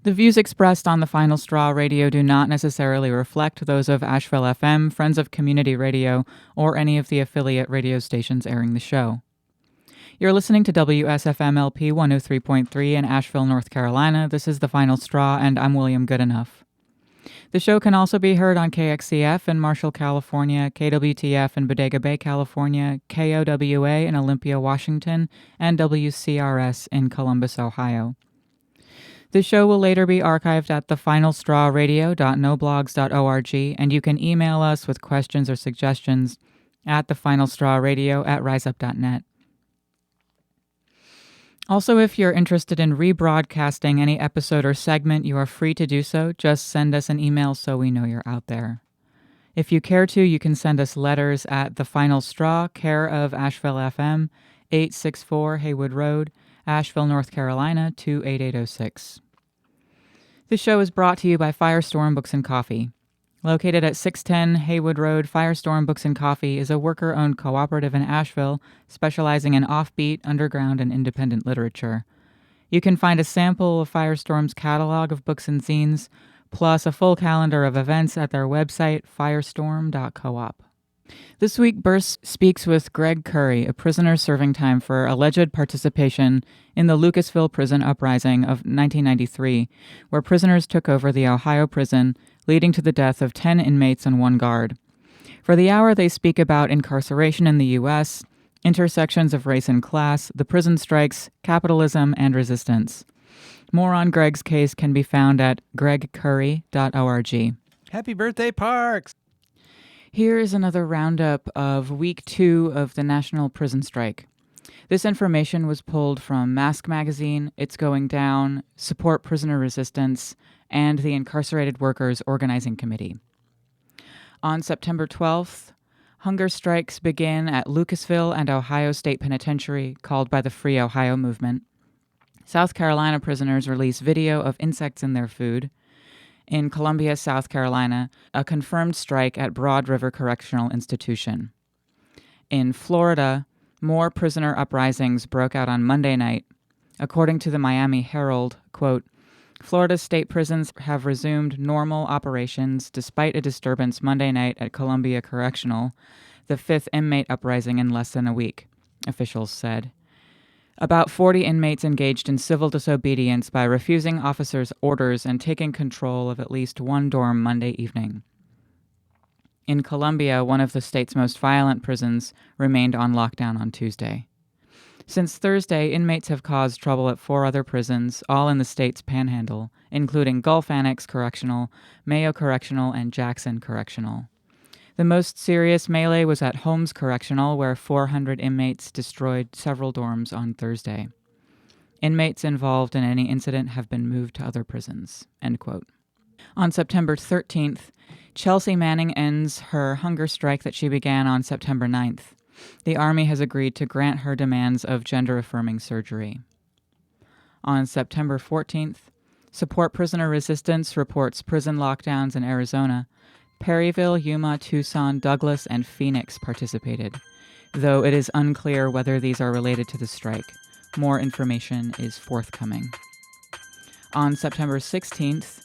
The views expressed on the Final Straw Radio do not necessarily reflect those of Asheville FM, Friends of Community Radio, or any of the affiliate radio stations airing the show. You're listening to WSFM-LP 103.3 in Asheville, North Carolina. This is The Final Straw, and I'm William Goodenough. The show can also be heard on KXCF in Marshall, California, KWTF in Bodega Bay, California, KOWA in Olympia, Washington, and WCRS in Columbus, Ohio. The show will later be archived at thefinalstrawradio.noblogs.org, and you can email us with questions or suggestions at thefinalstrawradio@riseup.net. Also, if you're interested in rebroadcasting any episode or segment, you are free to do so. Just send us an email so we know you're out there. If you care to, you can send us letters at The Final Straw, care of Asheville FM, 864 Haywood Road, Asheville, North Carolina, 28806. This show is brought to you by Firestorm Books and Coffee. Located at 610 Haywood Road, Firestorm Books and Coffee is a worker-owned cooperative in Asheville specializing in offbeat, underground, and independent literature. You can find a sample of Firestorm's catalog of books and zines, plus a full calendar of events at their website, firestorm.coop. This week, Burst speaks with Greg Curry, a prisoner serving time for alleged participation in the Lucasville prison uprising of 1993, where prisoners took over the Ohio prison, leading to the death of 10 inmates and 1 guard. For the hour, they speak about incarceration in the U.S., intersections of race and class, the prison strikes, capitalism, and resistance. More on Greg's case can be found at gregcurry.org. Happy birthday, Parks! Here is another roundup of Week 2 of the National Prison Strike. This information was pulled from Mask Magazine, It's Going Down, Support Prisoner Resistance, and the Incarcerated Workers Organizing Committee. On September 12th, hunger strikes begin at Lucasville and Ohio State Penitentiary, called by the Free Ohio Movement. South Carolina prisoners release video of insects in their food. In Columbia, South Carolina, a confirmed strike at Broad River Correctional Institution. In Florida, more prisoner uprisings broke out on Monday night. According to the Miami Herald, quote, Florida state prisons have resumed normal operations despite a disturbance Monday night at Columbia Correctional, the 5th inmate uprising in less than a week, officials said. About 40 inmates engaged in civil disobedience by refusing officers' orders and taking control of at least one dorm Monday evening. In Columbia, one of the state's most violent prisons remained on lockdown on Tuesday. Since Thursday, inmates have caused trouble at 4 other prisons, all in the state's panhandle, including Gulf Annex Correctional, Mayo Correctional, and Jackson Correctional. The most serious melee was at Holmes Correctional, where 400 inmates destroyed several dorms on Thursday. Inmates involved in any incident have been moved to other prisons, end quote. On September 13th, Chelsea Manning ends her hunger strike that she began on September 9th. The Army has agreed to grant her demands of gender-affirming surgery. On September 14th, Support Prisoner Resistance reports prison lockdowns in Arizona. Perryville, Yuma, Tucson, Douglas, and Phoenix participated, though it is unclear whether these are related to the strike. More information is forthcoming. On September 16th,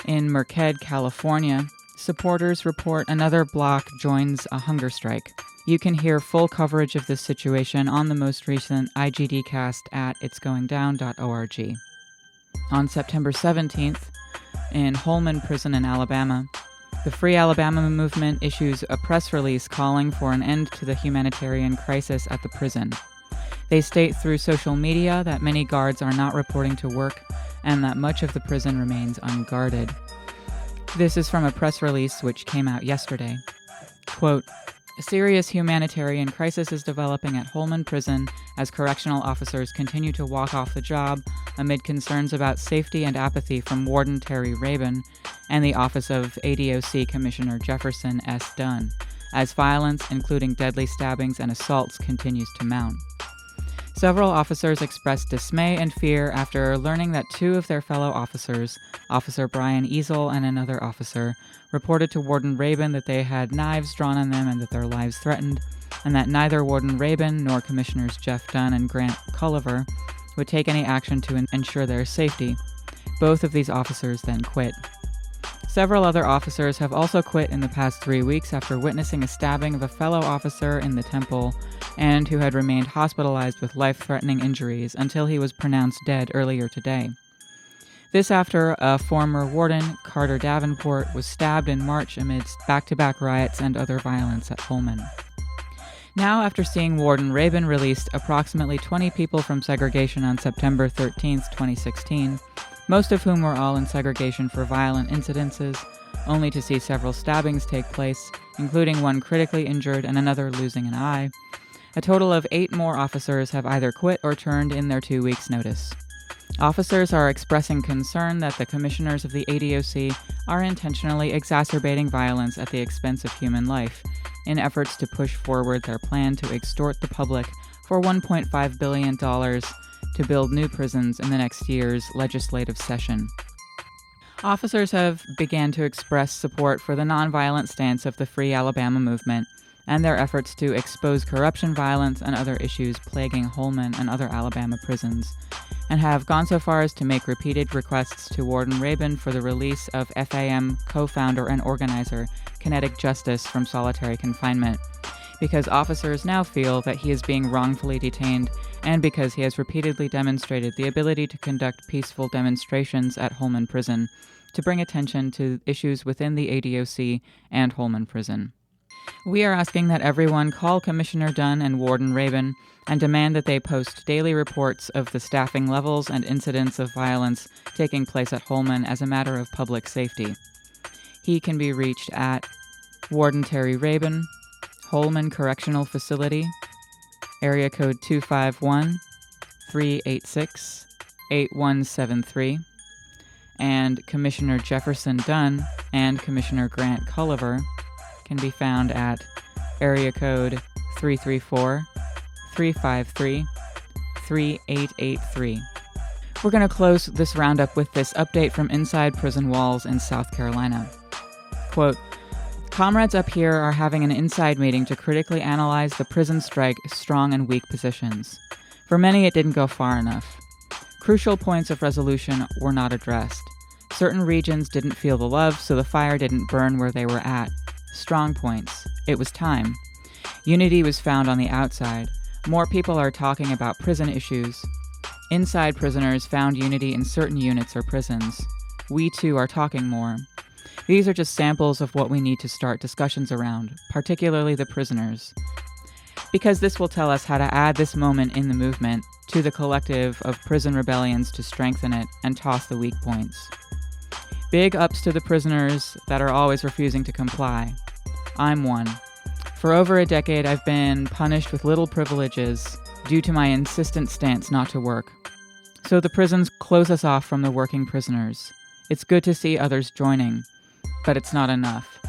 in Merced, California, supporters report another block joins a hunger strike. You can hear full coverage of this situation on the most recent IGD cast at itsgoingdown.org. On September 17th, in Holman Prison in Alabama, the Free Alabama Movement issues a press release calling for an end to the humanitarian crisis at the prison. They state through social media that many guards are not reporting to work and that much of the prison remains unguarded. This is from a press release which came out yesterday. Quote, a serious humanitarian crisis is developing at Holman Prison as correctional officers continue to walk off the job amid concerns about safety and apathy from Warden Terry Rabin and the Office of ADOC Commissioner Jefferson S. Dunn, as violence, including deadly stabbings and assaults, continues to mount. Several officers expressed dismay and fear after learning that 2 of their fellow officers, Officer Brian Easel and another officer, reported to Warden Rabin that they had knives drawn on them and that their lives threatened, and that neither Warden Rabin nor Commissioners Jeff Dunn and Grant Culliver would take any action to ensure their safety. Both of these officers then quit. Several other officers have also quit in the past 3 weeks after witnessing a stabbing of a fellow officer in the temple and who had remained hospitalized with life-threatening injuries until he was pronounced dead earlier today. This after a former warden, Carter Davenport, was stabbed in March amidst back-to-back riots and other violence at Holman. Now, after seeing Warden Rabin released approximately 20 people from segregation on September 13, 2016, most of whom were all in segregation for violent incidences, only to see several stabbings take place, including one critically injured and another losing an eye, a total of 8 more officers have either quit or turned in their 2 weeks' notice. Officers are expressing concern that the commissioners of the ADOC are intentionally exacerbating violence at the expense of human life, in efforts to push forward their plan to extort the public for $1.5 billion to build new prisons in the next year's legislative session. Officers have begun to express support for the nonviolent stance of the Free Alabama movement and their efforts to expose corruption, violence, and other issues plaguing Holman and other Alabama prisons, and have gone so far as to make repeated requests to Warden Rabin for the release of FAM co-founder and organizer Kinetic Justice from solitary confinement, because officers now feel that he is being wrongfully detained and because he has repeatedly demonstrated the ability to conduct peaceful demonstrations at Holman Prison to bring attention to issues within the ADOC and Holman Prison. We are asking that everyone call Commissioner Dunn and Warden Rabin and demand that they post daily reports of the staffing levels and incidents of violence taking place at Holman as a matter of public safety. He can be reached at Warden Terry Rabin, Holman Correctional Facility, area code 251-386-8173, and Commissioner Jefferson Dunn and Commissioner Grant Culliver can be found at area code 334-353-3883. We're going to close this roundup with this update from inside prison walls in South Carolina. Quote, "Comrades up here are having an inside meeting to critically analyze the prison strike's strong and weak positions. For many, it didn't go far enough. Crucial points of resolution were not addressed. Certain regions didn't feel the love, so the fire didn't burn where they were at. Strong points. It was time. Unity was found on the outside. More people are talking about prison issues. Inside prisoners found unity in certain units or prisons. We too are talking more. These are just samples of what we need to start discussions around, particularly the prisoners. Because this will tell us how to add this moment in the movement to the collective of prison rebellions to strengthen it and toss the weak points. Big ups to the prisoners that are always refusing to comply. I'm one. For over a decade, I've been punished with little privileges due to my insistent stance not to work. So the prisons close us off from the working prisoners. It's good to see others joining, but it's not enough.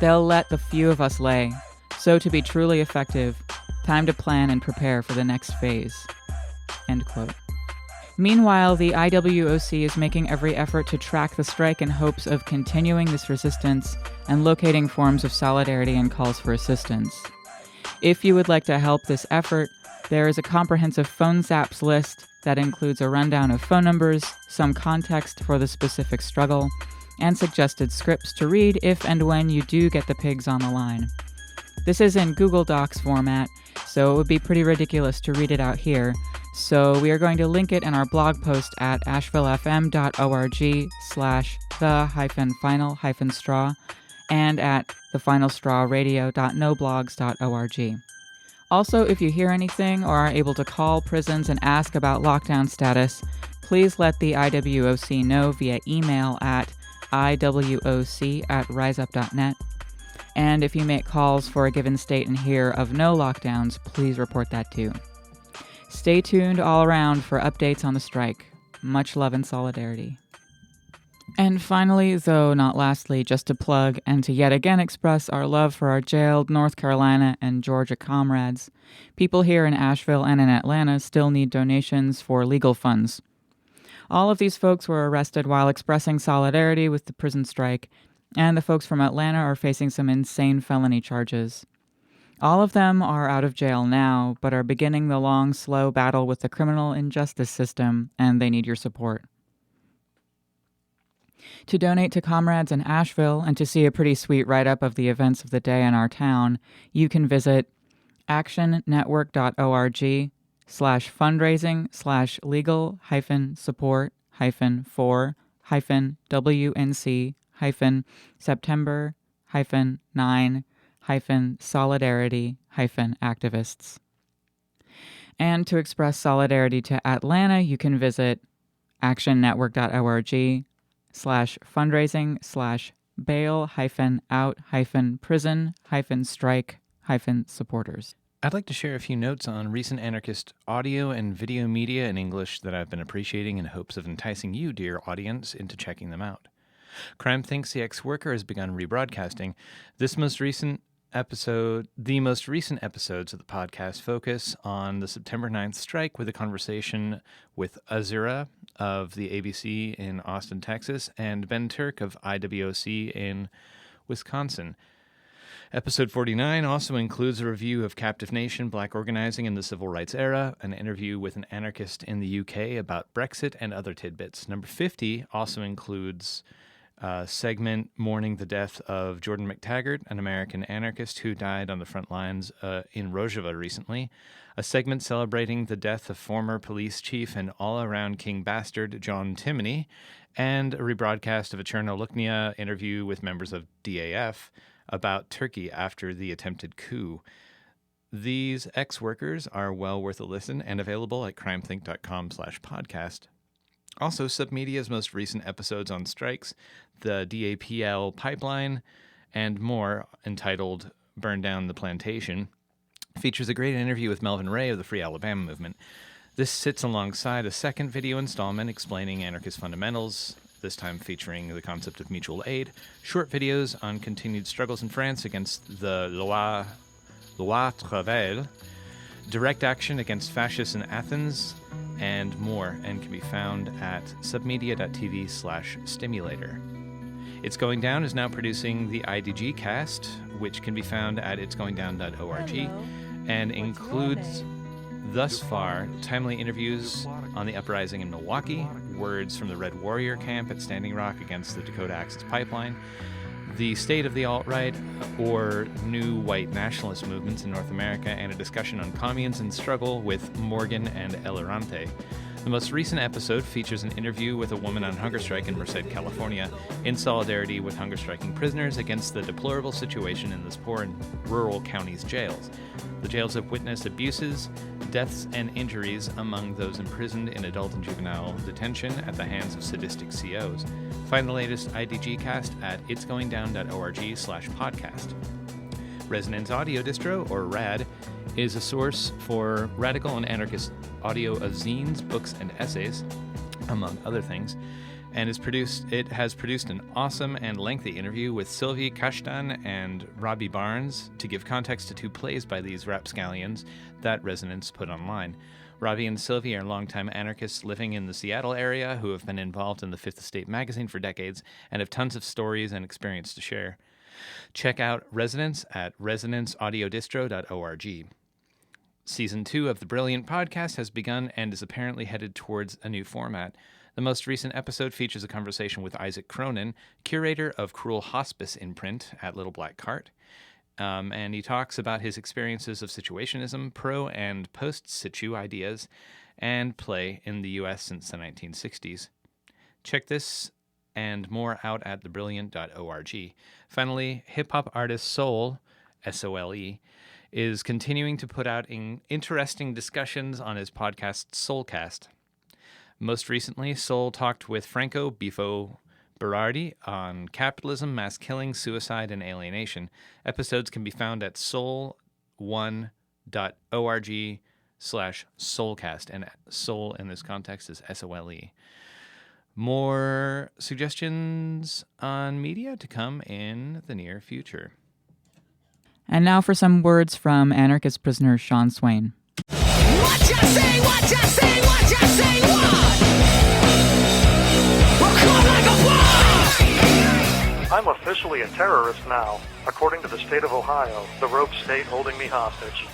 They'll let the few of us lay. So to be truly effective, time to plan and prepare for the next phase." End quote. Meanwhile, the IWOC is making every effort to track the strike in hopes of continuing this resistance and locating forms of solidarity and calls for assistance. If you would like to help this effort, there is a comprehensive phone zaps list that includes a rundown of phone numbers, some context for the specific struggle, and suggested scripts to read if and when you do get the pigs on the line. This is in Google Docs format, so it would be pretty ridiculous to read it out here, so we are going to link it in our blog post at ashevillefm.org/the-final-straw and at thefinalstrawradio.noblogs.org. Also, if you hear anything or are able to call prisons and ask about lockdown status, please let the IWOC know via email at iwoc@riseup.net. And if you make calls for a given state and hear of no lockdowns, please report that too. Stay tuned all around for updates on the strike. Much love and solidarity. And finally, though not lastly, just to plug and to yet again express our love for our jailed North Carolina and Georgia comrades, people here in Asheville and in Atlanta still need donations for legal funds. All of these folks were arrested while expressing solidarity with the prison strike, and the folks from Atlanta are facing some insane felony charges. All of them are out of jail now, but are beginning the long, slow battle with the criminal injustice system, and they need your support. To donate to comrades in Asheville and to see a pretty sweet write-up of the events of the day in our town, you can visit action-network.org/fundraising/legal-for-WNC-September-9-solidarity-activists. And to express solidarity to Atlanta, you can visit actionnetwork.org/fundraising/bail-out-prison-strike-supporters. I'd like to share a few notes on recent anarchist audio and video media in English that I've been appreciating in hopes of enticing you, dear audience, into checking them out. Crime Thinks the Ex-Worker has begun rebroadcasting. The most recent episodes of the podcast focus on the September 9th strike with a conversation with Azura of the ABC in Austin, Texas, and Ben Turk of IWOC in Wisconsin. Episode 49 also includes a review of Captive Nation, Black Organizing in the Civil Rights Era, an interview with an anarchist in the UK about Brexit, and other tidbits. Number 50 also includes a segment mourning the death of Jordan McTaggart, an American anarchist who died on the front lines in Rojava recently, a segment celebrating the death of former police chief and all-around king bastard John Timoney, and a rebroadcast of a Chernoluknia interview with members of DAF about Turkey after the attempted coup. These ex-workers are well worth a listen and available at crimethink.com/podcast. Also, Submedia's most recent episodes on strikes, the DAPL pipeline, and more, entitled Burn Down the Plantation, features a great interview with Melvin Ray of the Free Alabama Movement. This sits alongside a second video installment explaining anarchist fundamentals, this time featuring the concept of mutual aid, short videos on continued struggles in France against the Loi Travail, direct action against fascists in Athens, and more, and can be found at submedia.tv/stimulator. It's Going Down is now producing the IDG cast, which can be found at itsgoingdown.org, and includes, thus far, timely interviews on the uprising in Milwaukee, words from the Red Warrior camp at Standing Rock against the Dakota Access Pipeline, the state of the alt-right or new white nationalist movements in North America, and a discussion on communes and struggle with Morgan and El Errante. The most recent episode features an interview with a woman on hunger strike in Merced, California, in solidarity with hunger striking prisoners against the deplorable situation in this poor and rural county's jails. The jails have witnessed abuses, deaths, and injuries among those imprisoned in adult and juvenile detention at the hands of sadistic COs. Find the latest IDG cast at itsgoingdown.org/podcast. Resonance Audio Distro, or RAD, is a source for radical and anarchist audio of zines, books, and essays, among other things, and it has produced an awesome and lengthy interview with Sylvie Kashtan and Robbie Barnes to give context to two plays by these rapscallions that Resonance put online. Robbie and Sylvie are longtime anarchists living in the Seattle area who have been involved in the Fifth Estate magazine for decades and have tons of stories and experience to share. Check out Resonance at resonanceaudiodistro.org. Season 2 of the Brilliant Podcast has begun and is apparently headed towards a new format. The most recent episode features a conversation with Isaac Cronin, curator of Cruel Hospice imprint at Little Black Cart. And he talks about his experiences of situationism, pro- and post-situ ideas, and play in the U.S. since the 1960s. Check this and more out at thebrilliant.org. Finally, hip-hop artist Soul, S-O-L-E, is continuing to put out interesting discussions on his podcast Soulcast. Most recently, Soul talked with Franco Bifo Berardi on capitalism, mass killing, suicide, and alienation. Episodes can be found at soul1.org/soulcast, and soul in this context is S-O-L-E. More suggestions on media to come in the near future. And now for some words from anarchist prisoner Sean Swain. What you say, what you say, what you say, what? We're caught like a I'm officially a terrorist now, according to the state of Ohio, the rogue state holding me hostage.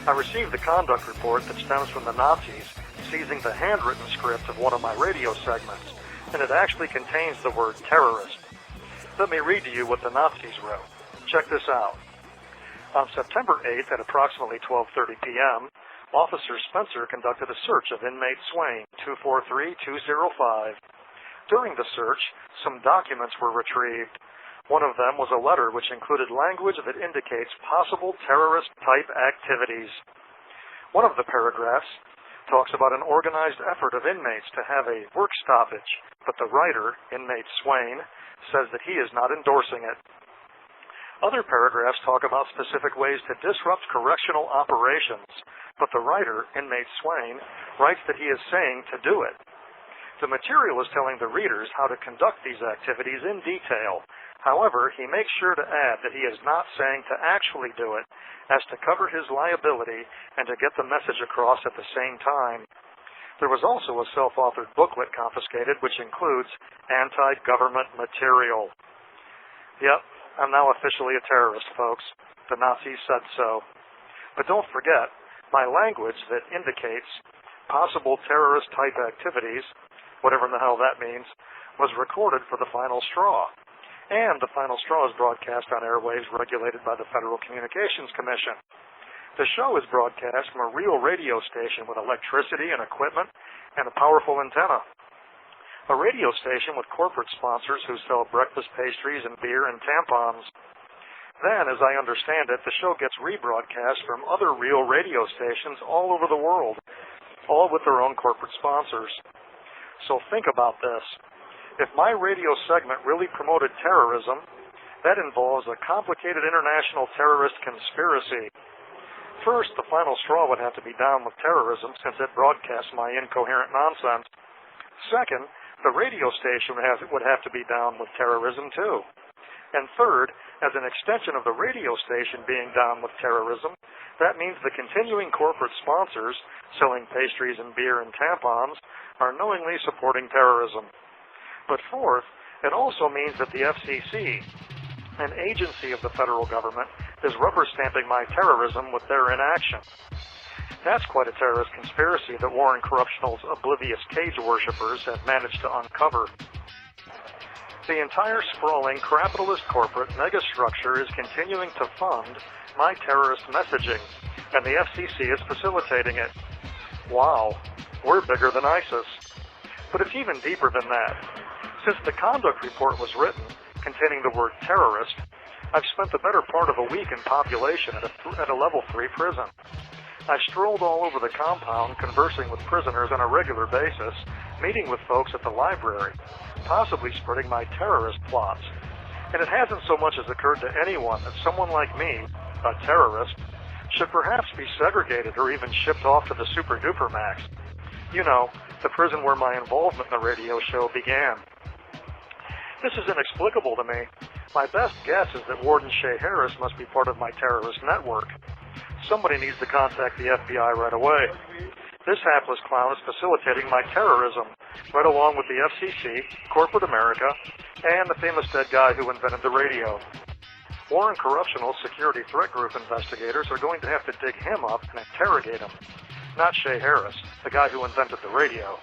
I received the conduct report that stems from the Nazis seizing the handwritten script of one of my radio segments, and it actually contains the word terrorist. Let me read to you what the Nazis wrote. Check this out. On September 8th at approximately 12:30 p.m., Officer Spencer conducted a search of inmate Swain, 243205. During the search, some documents were retrieved. One of them was a letter which included language that indicates possible terrorist-type activities. One of the paragraphs talks about an organized effort of inmates to have a work stoppage, but the writer, inmate Swain, says that he is not endorsing it. Other paragraphs talk about specific ways to disrupt correctional operations, but the writer, inmate Swain, writes that he is saying to do it. The material is telling the readers how to conduct these activities in detail. However, he makes sure to add that he is not saying to actually do it, as to cover his liability and to get the message across at the same time. There was also a self-authored booklet confiscated, which includes anti-government material. Yep, I'm now officially a terrorist, folks. The Nazis said so. But don't forget, my language that indicates possible terrorist-type activities, whatever in the hell that means, was recorded for the Final Straw. And the Final Straw is broadcast on airwaves regulated by the Federal Communications Commission. The show is broadcast from a real radio station with electricity and equipment and a powerful antenna. A radio station with corporate sponsors who sell breakfast pastries and beer and tampons. Then, as I understand it, the show gets rebroadcast from other real radio stations all over the world, all with their own corporate sponsors. So think about this. If my radio segment really promoted terrorism, that involves a complicated international terrorist conspiracy. First, the Final Straw would have to be down with terrorism since it broadcasts my incoherent nonsense. Second, the radio station would have to be down with terrorism too. And third, as an extension of the radio station being down with terrorism, that means the continuing corporate sponsors selling pastries and beer and tampons are knowingly supporting terrorism. But fourth, it also means that the FCC, an agency of the federal government, is rubber stamping my terrorism with their inaction. That's quite a terrorist conspiracy that Warren Corruptional's oblivious cage worshippers have managed to uncover. The entire sprawling capitalist corporate megastructure is continuing to fund my terrorist messaging, and the FCC is facilitating it. Wow, we're bigger than ISIS. But it's even deeper than that. Since the conduct report was written, containing the word terrorist, I've spent the better part of a week in population at a level 3 prison. I strolled all over the compound, conversing with prisoners on a regular basis, meeting with folks at the library, possibly spreading my terrorist plots. And it hasn't so much as occurred to anyone that someone like me, a terrorist, should perhaps be segregated or even shipped off to the super-duper max. You know, the prison where my involvement in the radio show began. This is inexplicable to me. My best guess is that Warden Shea Harris must be part of my terrorist network. Somebody needs to contact the FBI right away. This hapless clown is facilitating my terrorism, right along with the FCC, corporate America, and the famous dead guy who invented the radio. Warren Corruptional's security threat group investigators are going to have to dig him up and interrogate him. Not Shea Harris, the guy who invented the radio.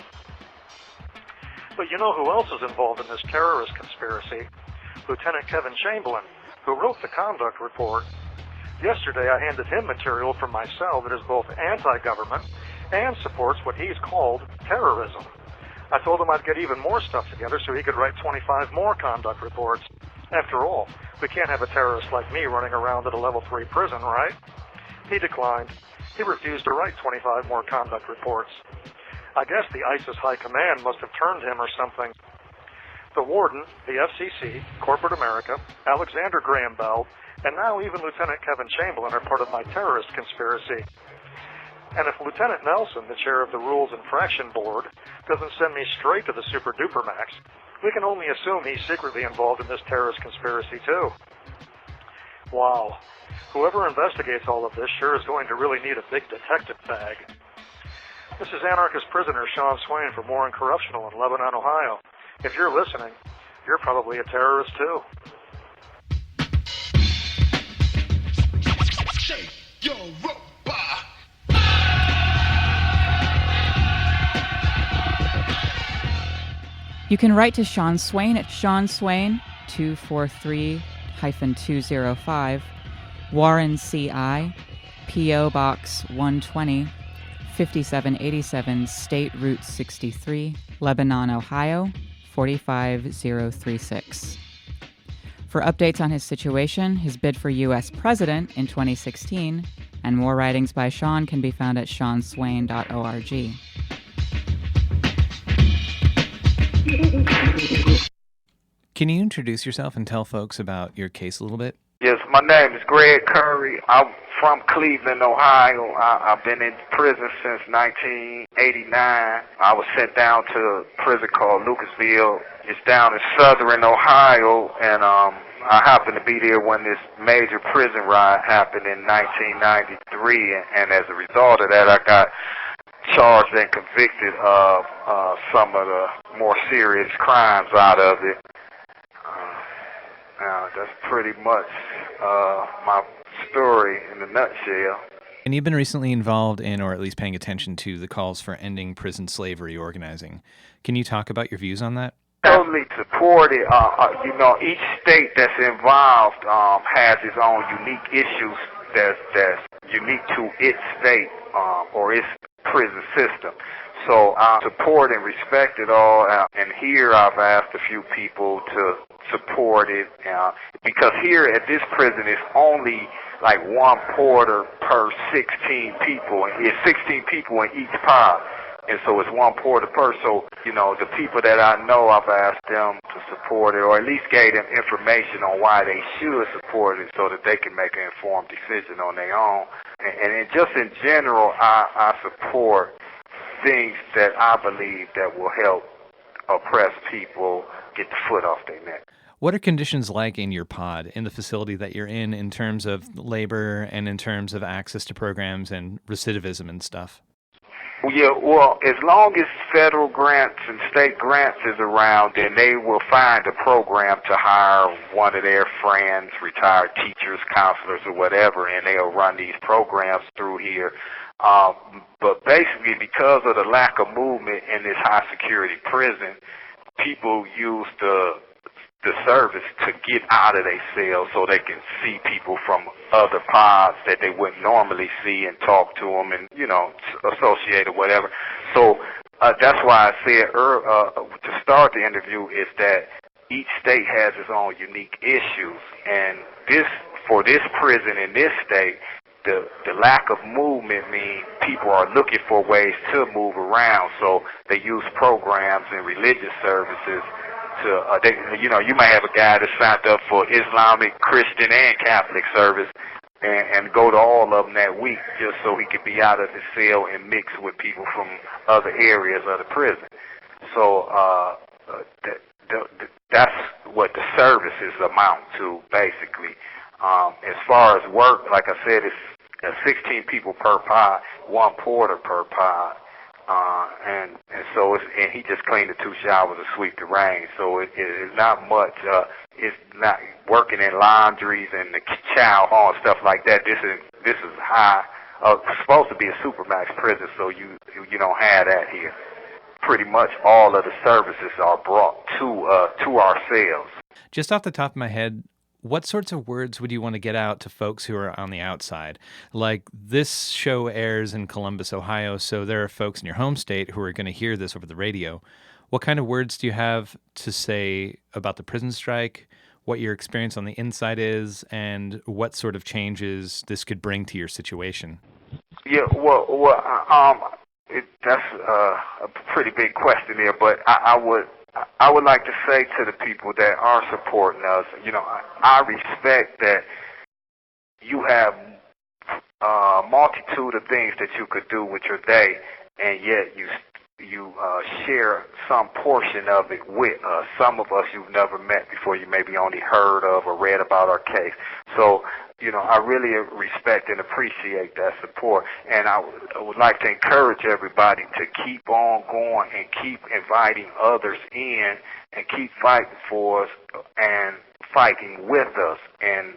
But you know who else is involved in this terrorist conspiracy? Lieutenant Kevin Chamberlain, who wrote the conduct report. Yesterday I handed him material from my cell that is both anti-government and supports what he's called terrorism. I told him I'd get even more stuff together so he could write 25 more conduct reports. After all, we can't have a terrorist like me running around at a level 3 prison, right? He declined. He refused to write 25 more conduct reports. I guess the ISIS High Command must have turned him or something. The warden, the FCC, corporate America, Alexander Graham Bell, and now even Lieutenant Kevin Chamberlain are part of my terrorist conspiracy. And if Lieutenant Nelson, the chair of the Rules Infraction Board, doesn't send me straight to the super-duper max, we can only assume he's secretly involved in this terrorist conspiracy too. Wow. Whoever investigates all of this sure is going to really need a big detective bag. This is anarchist prisoner Sean Swain from Warren Corruptional in Lebanon, Ohio. If you're listening, you're probably a terrorist too. Shake your robot. You can write to Sean Swain at Sean Swain, 243-205, Warren CI, P.O. Box 120, 5787 State Route 63, Lebanon, Ohio, 45036. For updates on his situation, his bid for U.S. President in 2016, and more writings by Sean can be found at seanswain.org. Can you introduce yourself and tell folks about your case a little bit? Yes, my name is Greg Curry. I'm from Cleveland, Ohio. I've been in prison since 1989. I was sent down to a prison called Lucasville. It's down in southern Ohio, and I happened to be there when this major prison riot happened in 1993, and as a result of that, I got charged and convicted of some of the more serious crimes out of it. That's pretty much my story in a nutshell. And you've been recently involved in, or at least paying attention to, the calls for ending prison slavery organizing. Can you talk about your views on that? Totally support it. Each state that's involved has its own unique issues that's unique to its state or its prison system. So I support and respect it all. And here I've asked a few people to support it because here at this prison it's only like one porter per 16 people. And it's 16 people in each pod. And so it's one porter per. So, the people that I know, I've asked them to support it, or at least gave them information on why they should support it so that they can make an informed decision on their own. And just in general, I support things that I believe that will help oppressed people get the foot off their neck. What are conditions like in your pod, in the facility that you're in terms of labor and in terms of access to programs and recidivism and stuff? Yeah, well, as long as federal grants and state grants is around, then they will find a program to hire one of their friends, retired teachers, counselors, or whatever, and they'll run these programs through here. But basically, because of the lack of movement in this high-security prison, people use the service to get out of their cells so they can see people from other pods that they wouldn't normally see and talk to them and, associate or whatever. So that's why I said to start the interview is that each state has its own unique issues. And for this prison in this state, the lack of movement means people are looking for ways to move around. So they use programs and religious services you may have a guy that signed up for Islamic, Christian, and Catholic service and go to all of them that week just so he could be out of his cell and mix with people from other areas of the prison. So that's what the services amount to, basically. As far as work, like I said, it's 16 people per pod, one porter per pod. And so he just cleaned the 2 showers and sweep the rain. So it's not much. It's not working in laundries and the chow hall and stuff like that. This is high. It's supposed to be a supermax prison, so you don't have that here. Pretty much all of the services are brought to our cells. Just off the top of my head, what sorts of words would you want to get out to folks who are on the outside? Like, this show airs in Columbus, Ohio, so there are folks in your home state who are going to hear this over the radio. What kind of words do you have to say about the prison strike, what your experience on the inside is, and what sort of changes this could bring to your situation? Yeah, that's a pretty big question there, but I would like to say to the people that are supporting us, I respect that you have a multitude of things that you could do with your day, and yet you share some portion of it with us. Some of us you've never met before, you maybe only heard of or read about our case. So, I really respect and appreciate that support, and I would like to encourage everybody to keep on going and keep inviting others in and keep fighting for us and fighting with us. And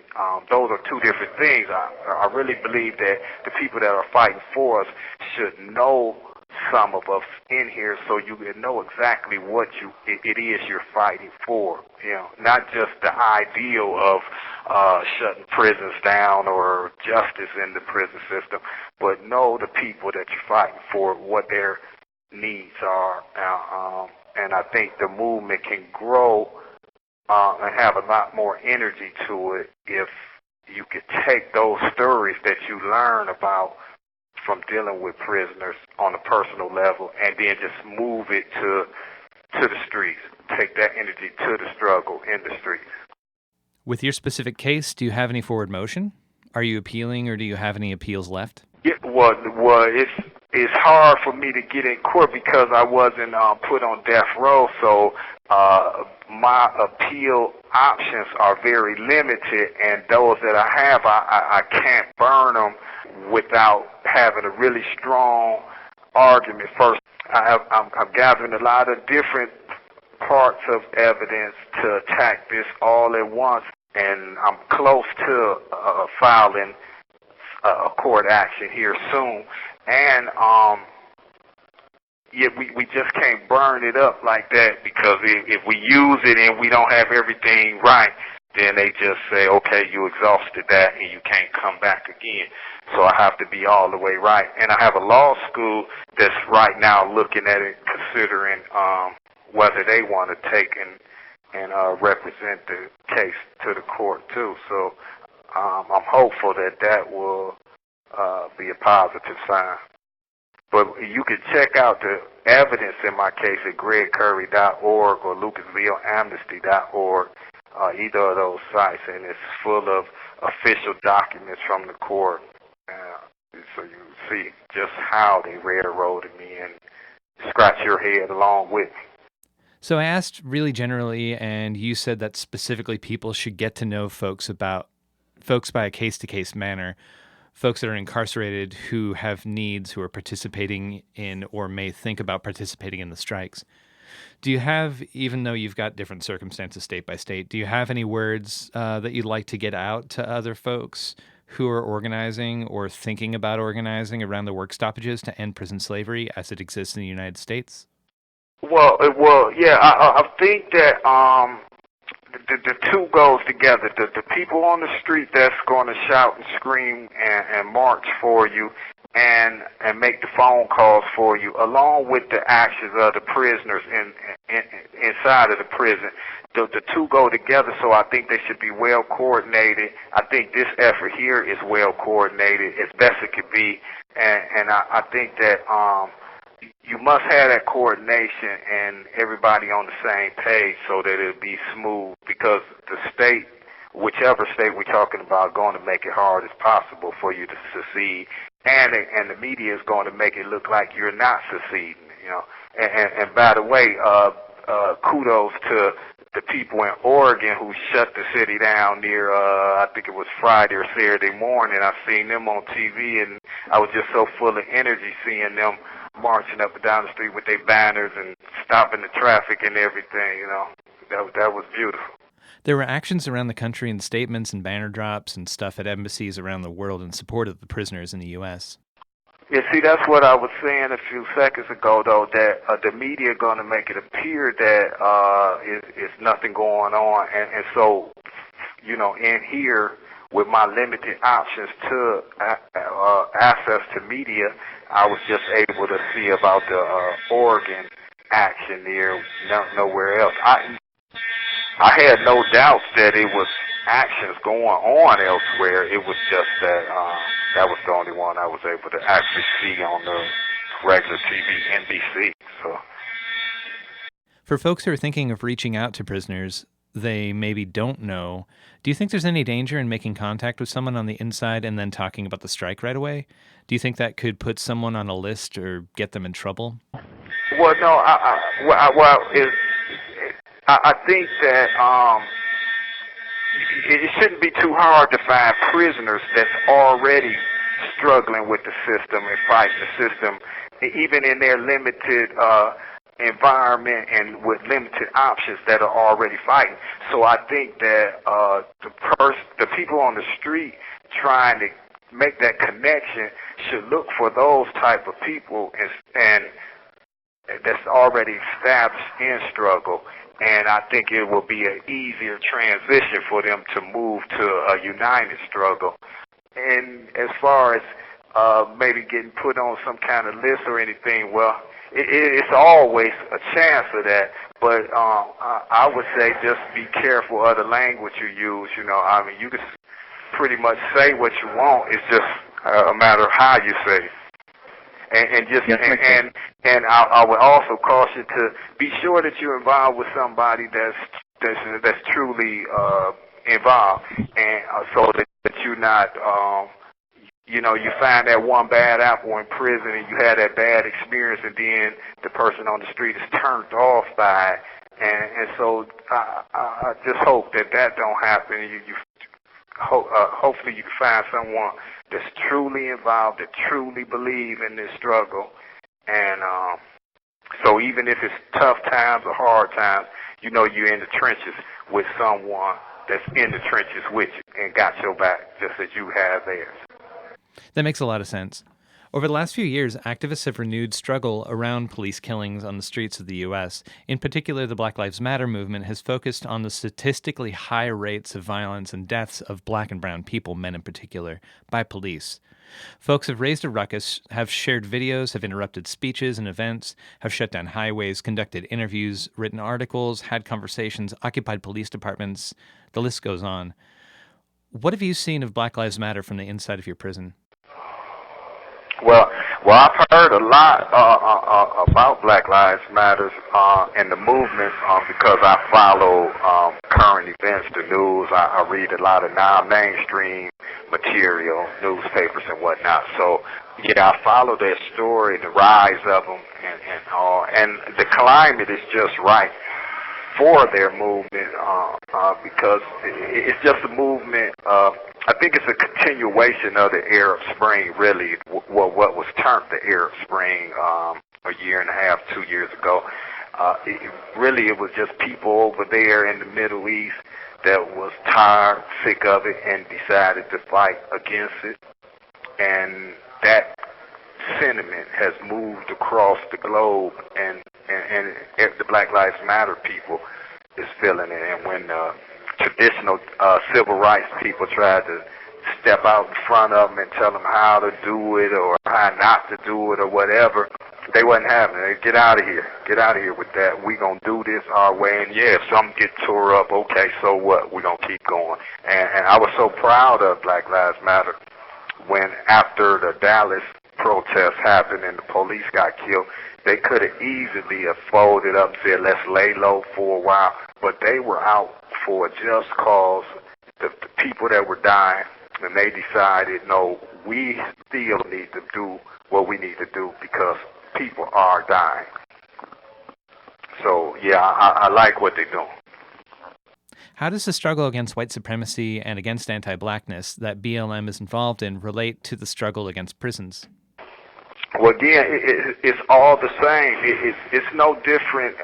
those are two different things. I really believe that the people that are fighting for us should know some of us in here so you can know exactly what it is you're fighting for. Not just the ideal of shutting prisons down or justice in the prison system, but know the people that you're fighting for, what their needs are. And I think the movement can grow and have a lot more energy to it if you could take those stories that you learn about from dealing with prisoners on a personal level and then just move it to the streets. Take that energy to the struggle in the streets. With your specific case, do you have any forward motion? Are you appealing, or do you have any appeals left? Yeah, well, it's hard for me to get in court because I wasn't put on death row, so my appeal options are very limited, and those that I have, I can't burn them without having a really strong argument first. I'm gathering a lot of different parts of evidence to attack this all at once, and I'm close to filing a court action here soon. And we just can't burn it up like that, because if we use it and we don't have everything right, then they just say, okay, you exhausted that and you can't come back again. So I have to be all the way right. And I have a law school that's right now looking at it, considering whether they want to take and represent the case to the court too. So I'm hopeful that will be a positive sign. But you can check out the evidence in my case at gregcurry.org or lucasvilleamnesty.org, either of those sites, and it's full of official documents from the court. So you see just how they railroaded me and scratch your head along with me. So I asked really generally, and you said that specifically people should get to know folks by a case-to-case manner, folks that are incarcerated who have needs, who are participating in or may think about participating in the strikes. Do you have, even though you've got different circumstances state by state, do you have any words that you'd like to get out to other folks who are organizing or thinking about organizing around the work stoppages to end prison slavery as it exists in the United States? Well, yeah, I think that the two goes together. The people on the street that's going to shout and scream and march for you and make the phone calls for you, along with the actions of the prisoners inside of the prison. The two go together, so I think they should be well coordinated. I think this effort here is well coordinated as best it could be, and I think that you must have that coordination and everybody on the same page so that it'll be smooth, because the state, whichever state we're talking about, going to make it hard as possible for you to succeed, and the media is going to make it look like you're not succeeding, And by the way, kudos to the people in Oregon who shut the city down near, I think it was Friday or Saturday morning. I seen them on TV, and I was just so full of energy seeing them marching up and down the street with their banners and stopping the traffic and everything, That was beautiful. There were actions around the country and statements and banner drops and stuff at embassies around the world in support of the prisoners in the U.S. Yeah, see, that's what I was saying a few seconds ago, though, that the media are going to make it appear that is nothing going on. And so, in here, with my limited options to access to media, I was just able to see about the Oregon action there, nowhere else. I had no doubts that it was actions going on elsewhere. It was just that that was the only one I was able to actually see on the regular TV, NBC. So, for folks who are thinking of reaching out to prisoners they maybe don't know, do you think there's any danger in making contact with someone on the inside and then talking about the strike right away? Do you think that could put someone on a list or get them in trouble? Well, no. I think that it shouldn't be too hard to find prisoners that's already struggling with the system and fighting the system, even in their limited environment and with limited options that are already fighting. So I think that the people on the street trying to make that connection should look for those type of people and that's already established in struggle. And I think it will be an easier transition for them to move to a united struggle. And as far as maybe getting put on some kind of list or anything, well, it's always a chance of that. But I would say just be careful of the language you use. You know, I mean, you can pretty much say what you want. It's just a matter of how you say it. And I would also caution to be sure that you're involved with somebody that's truly involved, and so that you're not, you know, you find that one bad apple in prison and you had that bad experience, and then the person on the street is turned off by it, and so I just hope that don't happen. Hopefully you can find someone that's truly involved, that truly believe in this struggle. And so even if it's tough times or hard times, you know you're in the trenches with someone that's in the trenches with you and got your back just as you have theirs. That makes a lot of sense. Over the last few years, activists have renewed struggle around police killings on the streets of the U.S. In particular, the Black Lives Matter movement has focused on the statistically high rates of violence and deaths of black and brown people, men in particular, by police. Folks have raised a ruckus, have shared videos, have interrupted speeches and events, have shut down highways, conducted interviews, written articles, had conversations, occupied police departments. The list goes on. What have you seen of Black Lives Matter from the inside of your prison? Well, I've heard a lot about Black Lives Matter and the movement because I follow current events, the news. I read a lot of non-mainstream material, newspapers and whatnot. So, yeah, I follow their story, the rise of them and all. And the climate is just right for their movement because it's just a movement. I think it's a continuation of the Arab Spring, really, what was termed the Arab Spring a year and a half, 2 years ago. It was just people over there in the Middle East that was tired, sick of it, and decided to fight against it. And that sentiment has moved across the globe, and the Black Lives Matter people is feeling it. And when traditional civil rights people tried to step out in front of them and tell them how to do it or how not to do it or whatever, they wasn't having it. Get out of here. Get out of here with that. We gonna do this our way. And yeah, if something get tore up, okay, so what? We gonna keep going. And I was so proud of Black Lives Matter when after the Dallas protest happened and the police got killed. They could have easily have folded up and said, let's lay low for a while. But they were out for a just cause, the people that were dying, and they decided, no, we still need to do what we need to do because people are dying. So, yeah, I like what they're doing. How does the struggle against white supremacy and against anti-blackness that BLM is involved in relate to the struggle against prisons? Well, again, it's all the same. It's no different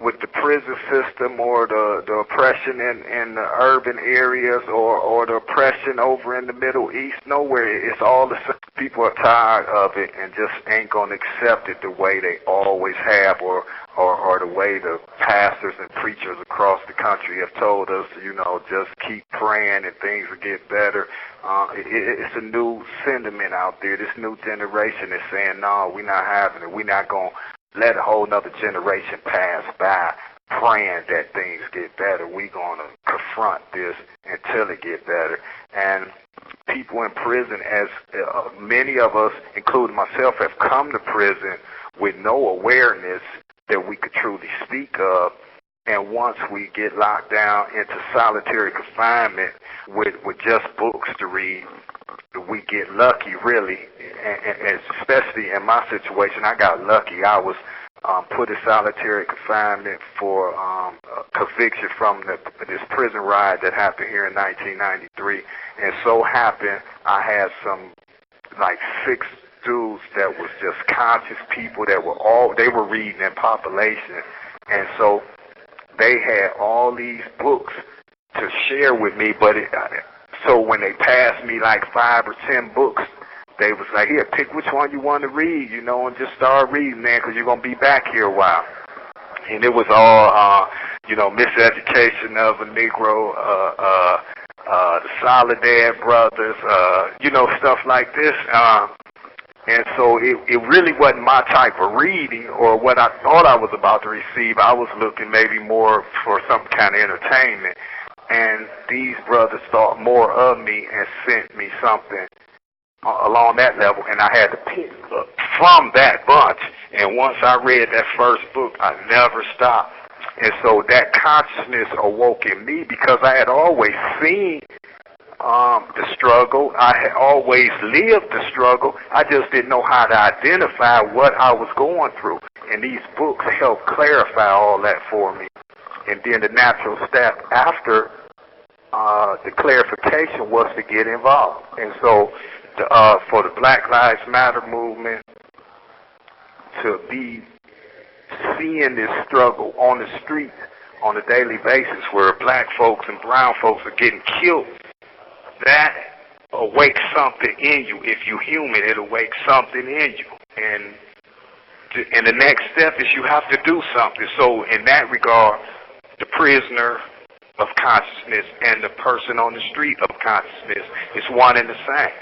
with the prison system or the oppression in the urban areas or the oppression over in the Middle East. Nowhere. It's all the same. People are tired of it and just ain't going to accept it the way they always have or the way the pastors and preachers across the country have told us, you know, just keep praying and things will get better. It's a new sentiment out there. This new generation is saying, no, we're not having it. We're not going to let a whole nother generation pass by praying that things get better. We're going to confront this until it gets better. And people in prison, as many of us, including myself, have come to prison with no awareness that we could truly speak of. And once we get locked down into solitary confinement with just books to read, we get lucky, really. And especially in my situation, I got lucky. I was put in solitary confinement for conviction from this prison riot that happened here in 1993. And so happened I had some, like 6 dudes that was just conscious people that they were reading in population. And so they had all these books to share with me, but So when they passed me like 5 or 10 books, they was like, here, pick which one you want to read, you know, and just start reading, man, because you're going to be back here a while. And it was all, you know, Miseducation of a Negro, the Soledad Brothers, you know, stuff like this. And so it really wasn't my type of reading or what I thought I was about to receive. I was looking maybe more for some kind of entertainment. And these brothers thought more of me and sent me something along that level, and I had to pick up from that bunch. And once I read that first book, I never stopped. And so that consciousness awoke in me because I had always seen the struggle. I had always lived the struggle. I just didn't know how to identify what I was going through. And these books helped clarify all that for me. And then the natural step after the clarification was to get involved. And so for the Black Lives Matter movement to be seeing this struggle on the street on a daily basis where black folks and brown folks are getting killed, that awakes something in you. If you're human, it awakes something in you. And the next step is you have to do something. So in that regard, the prisoner of consciousness and the person on the street of consciousness is one and the same.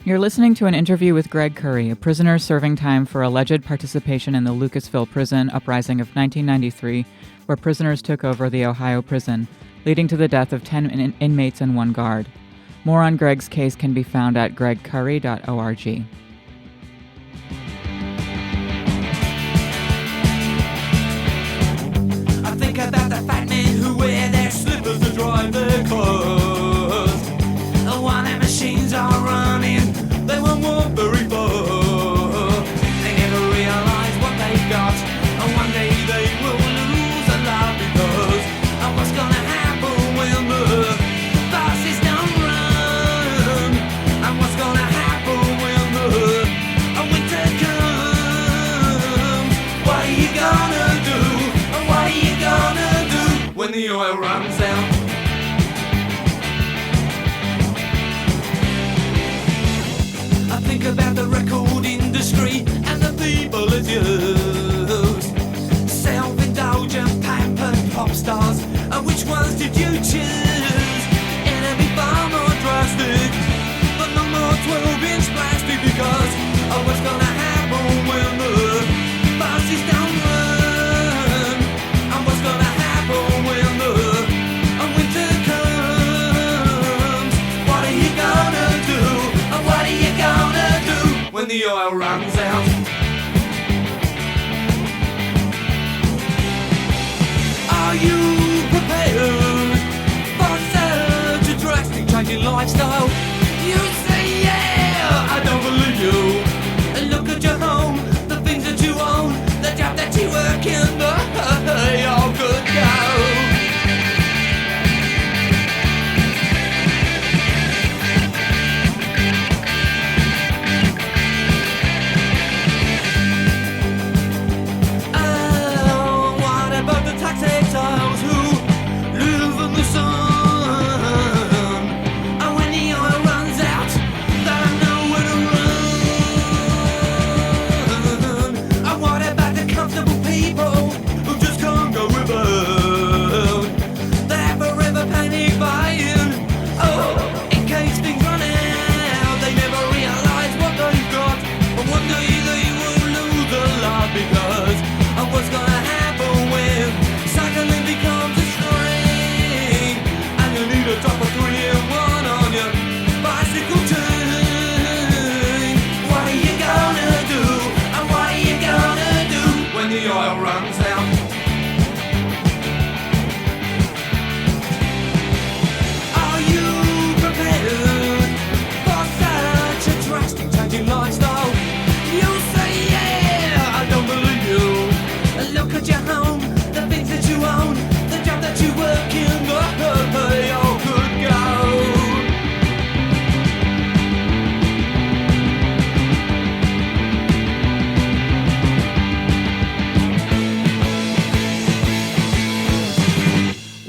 You're listening to an interview with Greg Curry, a prisoner serving time for alleged participation in the Lucasville prison uprising of 1993, where prisoners took over the Ohio prison, leading to the death of 10 inmates and 1 guard. More on Greg's case can be found at gregcurry.org. I think about the fat men who wear their slippers to drive their cars. And while their machines are running, they won't walk very far. They never realize what they've got, and one day they will lose a lot because of what's gonna happen when the buses don't run, and what's gonna happen when the winter comes. What are you gonna do? And what are you gonna do when the oil runs out? I think about the record industry and the people it used. Self-indulgent, pampered pop stars, and which ones did you choose? Enemy far more drastic, but no more 12-inch plastic because of what's gonna happen when the buses don't run, and what's gonna happen when the winter comes. What are you gonna do? And what are you gonna do when the oil runs out? Are you prepared for such a drastic change in lifestyle? You say yeah, I don't believe you. And look at your home, the things that you own, the job that you work in, they all could go. Exiles who live in the sun, and when the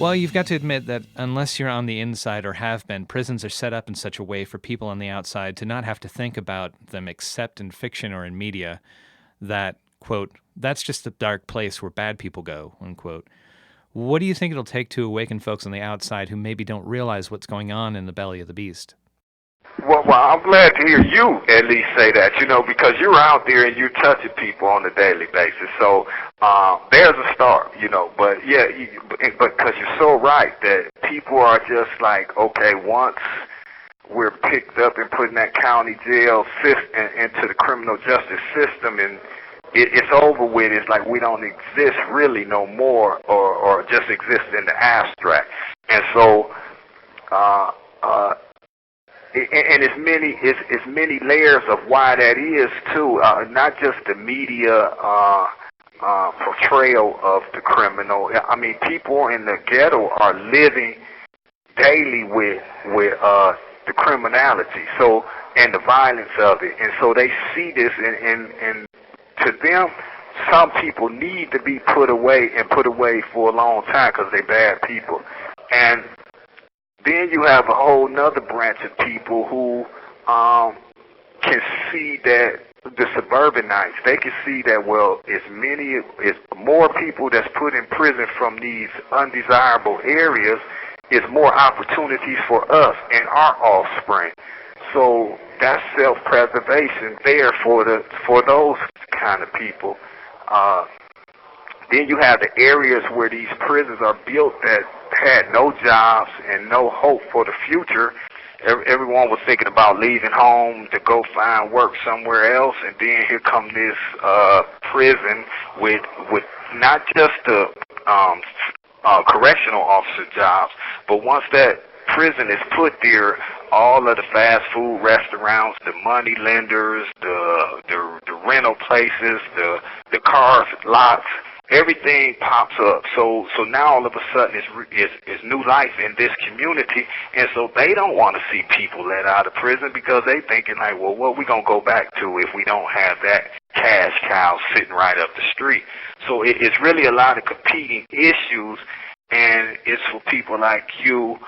Well, you've got to admit that unless you're on the inside or have been, prisons are set up in such a way for people on the outside to not have to think about them except in fiction or in media that, quote, that's just a dark place where bad people go, unquote. What do you think it'll take to awaken folks on the outside who maybe don't realize what's going on in the belly of the beast? Well, I'm glad to hear you at least say that, because you're out there and you're touching people on a daily basis. So there's a start, But yeah, because you're so right that people are just like, okay, once we're picked up and put in that county jail system, into the criminal justice system, and it's over with. It's like we don't exist really no more, or just exist in the abstract. And so, and it's many layers of why that is too. Not just the media portrayal of the criminal. I mean, people in the ghetto are living daily with the criminality, and the violence of it, and so they see this, and to them, some people need to be put away for a long time because they're bad people. And then you have a whole nother branch of people who can see that the suburbanites, they can see that, well, it's more people that's put in prison from these undesirable areas, is more opportunities for us and our offspring. So that's self-preservation there for those kind of people. Then you have the areas where these prisons are built that had no jobs and no hope for the future. Everyone was thinking about leaving home to go find work somewhere else, and then here come this prison with not just the correctional officer jobs, but once that prison is put there, all of the fast food restaurants, the money lenders, the rental places, the car lots, everything pops up. So now all of a sudden it's new life in this community, and so they don't want to see people let out of prison because they thinking like, well, what we gonna go back to if we don't have that cash cow sitting right up the street? So it's really a lot of competing issues, and it's for people like you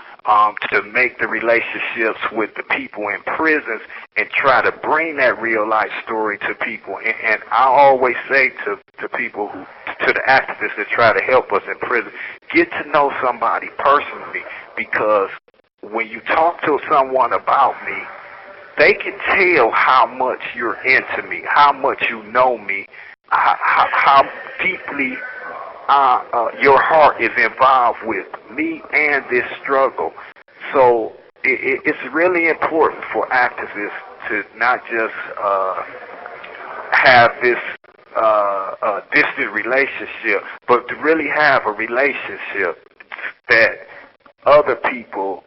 to make the relationships with the people in prisons and try to bring that real life story to people. And I always say to people to the activists that try to help us in prison, get to know somebody personally, because when you talk to someone about me, they can tell how much you're into me, how much you know me, how deeply your heart is involved with me and this struggle. So it's really important for activists to not just have this distant relationship, but to really have a relationship that other people,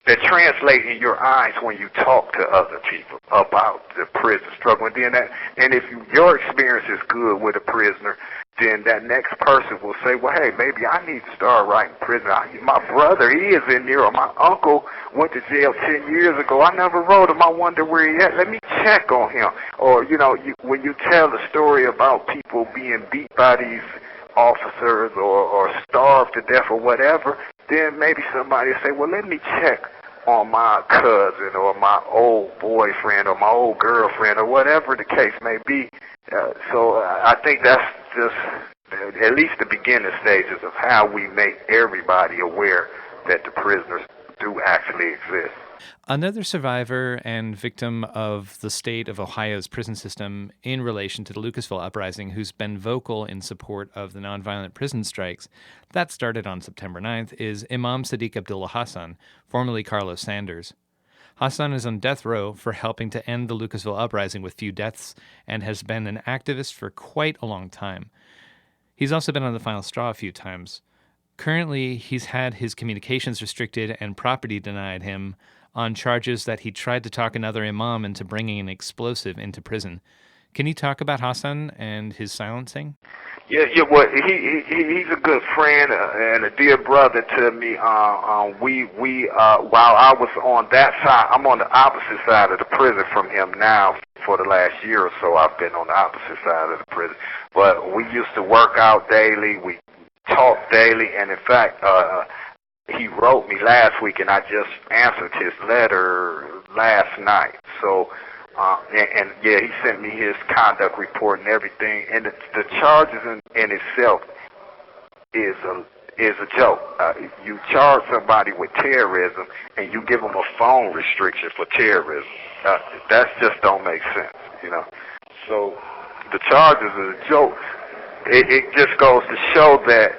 that translate in your eyes when you talk to other people about the prison struggle. And if your experience is good with a prisoner, then that next person will say, well, hey, maybe I need to start writing prison. My brother, he is in there, or my uncle went to jail 10 years ago. I never wrote him. I wonder where he at. Let me check on him. Or, when you tell the story about people being beat by these officers or starved to death or whatever, then maybe somebody will say, well, let me check on my cousin or my old boyfriend or my old girlfriend or whatever the case may be. So I think that's just at least the beginning stages of how we make everybody aware that the prisoners do actually exist. Another survivor and victim of the state of Ohio's prison system in relation to the Lucasville uprising, who's been vocal in support of the nonviolent prison strikes that started on September 9th, is Imam Sadiq Abdullah Hassan, formerly Carlos Sanders. Hassan is on death row for helping to end the Lucasville uprising with few deaths and has been an activist for quite a long time. He's also been on the final straw a few times. Currently, he's had his communications restricted and property denied him on charges that he tried to talk another imam into bringing an explosive into prison. Can you talk about Hassan and his silencing? Yeah. Well, he's a good friend and a dear brother to me. While I was on that side, I'm on the opposite side of the prison from him now. For the last year or so, I've been on the opposite side of the prison. But we used to work out daily. We talk daily, and in fact, he wrote me last week, and I just answered his letter last night. So, yeah, he sent me his conduct report and everything. And the charges in itself is a joke. You charge somebody with terrorism, and you give them a phone restriction for terrorism. That just don't make sense, you know. So the charges is a joke. It just goes to show that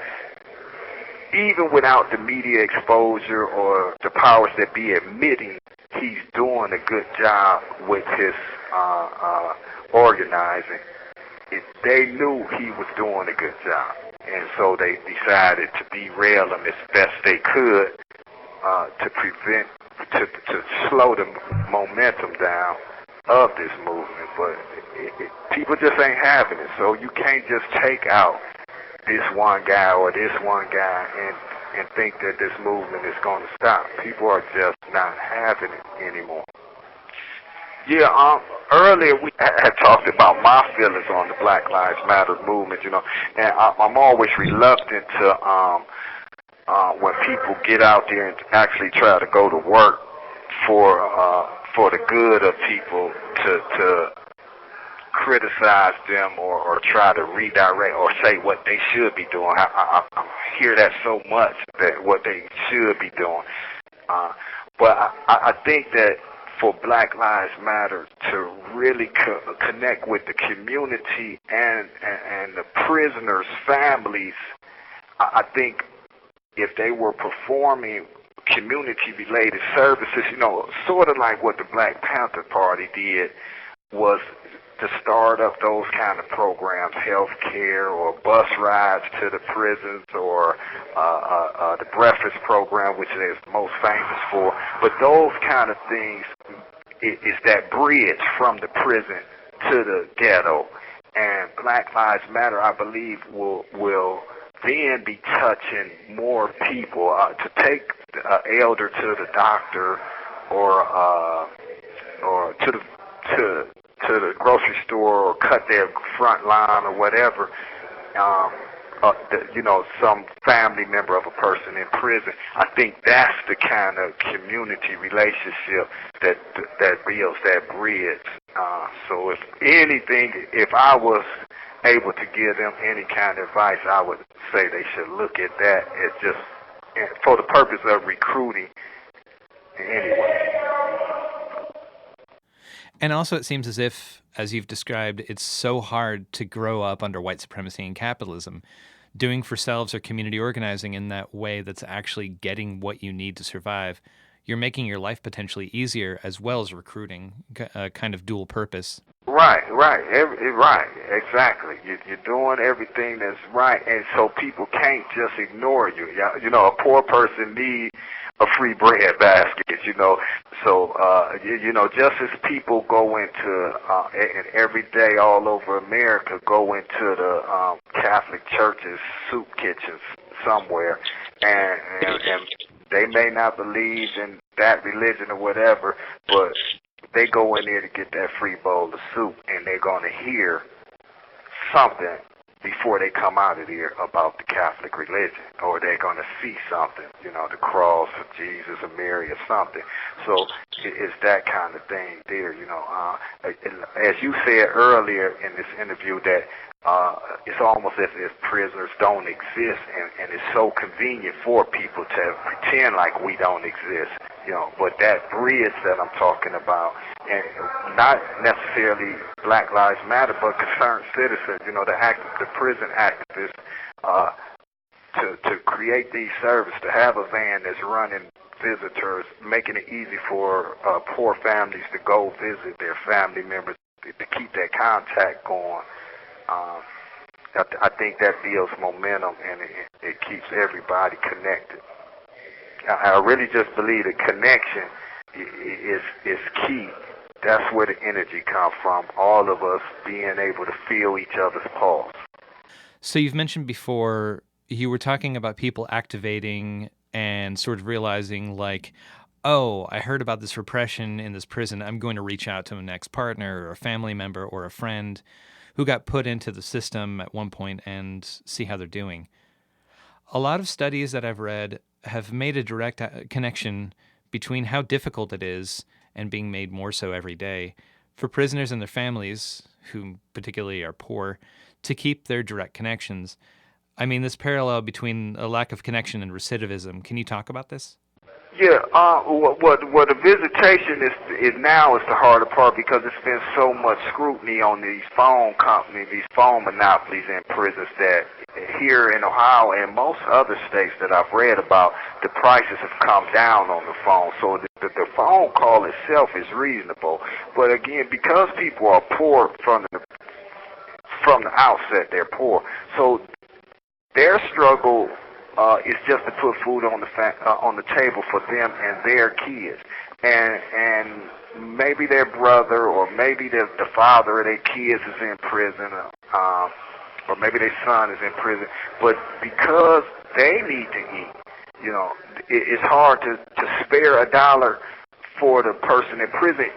even without the media exposure or the powers that be admitting he's doing a good job with his organizing, they knew he was doing a good job. And so they decided to derail him as best they could to slow the momentum down of this movement. But people just ain't having it. So you can't just take out this one guy or this one guy and think that this movement is going to stop. People are just not having it anymore. Yeah, earlier we had talked about my feelings on the Black Lives Matter movement, you know, and I'm always reluctant to, when people get out there and actually try to go to work for the good of people to criticize them or try to redirect or say what they should be doing. I hear that so much, that what they should be doing. But I think that for Black Lives Matter to really connect with the community and the prisoners' families, I think if they were performing community-related services, you know, sort of like what the Black Panther Party did, was to start up those kind of programs, health care or bus rides to the prisons or the breakfast program, which they're most famous for. But those kind of things is that bridge from the prison to the ghetto. And Black Lives Matter, I believe, will then be touching more people. To take an elder to the doctor or to the grocery store or cut their front lawn or whatever, you know, some family member of a person in prison. I think that's the kind of community relationship that builds that bridge. So if anything, if I was able to give them any kind of advice, I would say they should look at that as just for the purpose of recruiting anyway. And also it seems as if, as you've described, it's so hard to grow up under white supremacy and capitalism. Doing for selves or community organizing in that way that's actually getting what you need to survive, you're making your life potentially easier as well as recruiting, a kind of dual purpose. Right, exactly. You're doing everything that's right, and so people can't just ignore you. You know, a poor person needs a free bread basket, you know. So, you know, just as people go into, and every day all over America go into the Catholic churches, soup kitchens somewhere, and they may not believe in that religion or whatever, but they go in there to get that free bowl of soup, and they're going to hear something before they come out of there about the Catholic religion, or they're going to see something, you know, the cross of Jesus or Mary or something. So it's that kind of thing there, you know. As you said earlier in this interview, that it's almost as if prisoners don't exist, and it's so convenient for people to pretend like we don't exist, you know. But that bridge that I'm talking about, and not necessarily Black Lives Matter, but concerned citizens, you know, the prison activists, to create these services, to have a van that's running visitors, making it easy for poor families to go visit their family members, to keep that contact going. I think that builds momentum, and it keeps everybody connected. I really just believe the connection is key. That's where the energy comes from, all of us being able to feel each other's pulse. So you've mentioned before, you were talking about people activating and sort of realizing like, oh, I heard about this repression in this prison. I'm going to reach out to an ex-partner or a family member or a friend who got put into the system at one point and see how they're doing. A lot of studies that I've read have made a direct connection between how difficult it is, and being made more so every day, for prisoners and their families, who particularly are poor, to keep their direct connections. I mean, this parallel between a lack of connection and recidivism. Can you talk about this? Yeah, what the visitation is now is the harder part, because it's been so much scrutiny on these phone companies, these phone monopolies in prisons, that here in Ohio and most other states that I've read about, the prices have come down on the phone. So the phone call itself is reasonable. But again, because people are poor from the outset, they're poor. So their struggle is just to put food on the table for them and their kids, and maybe their brother or maybe the father of their kids is in prison, or maybe their son is in prison. But because they need to eat, it's hard to spare a dollar for the person in prison.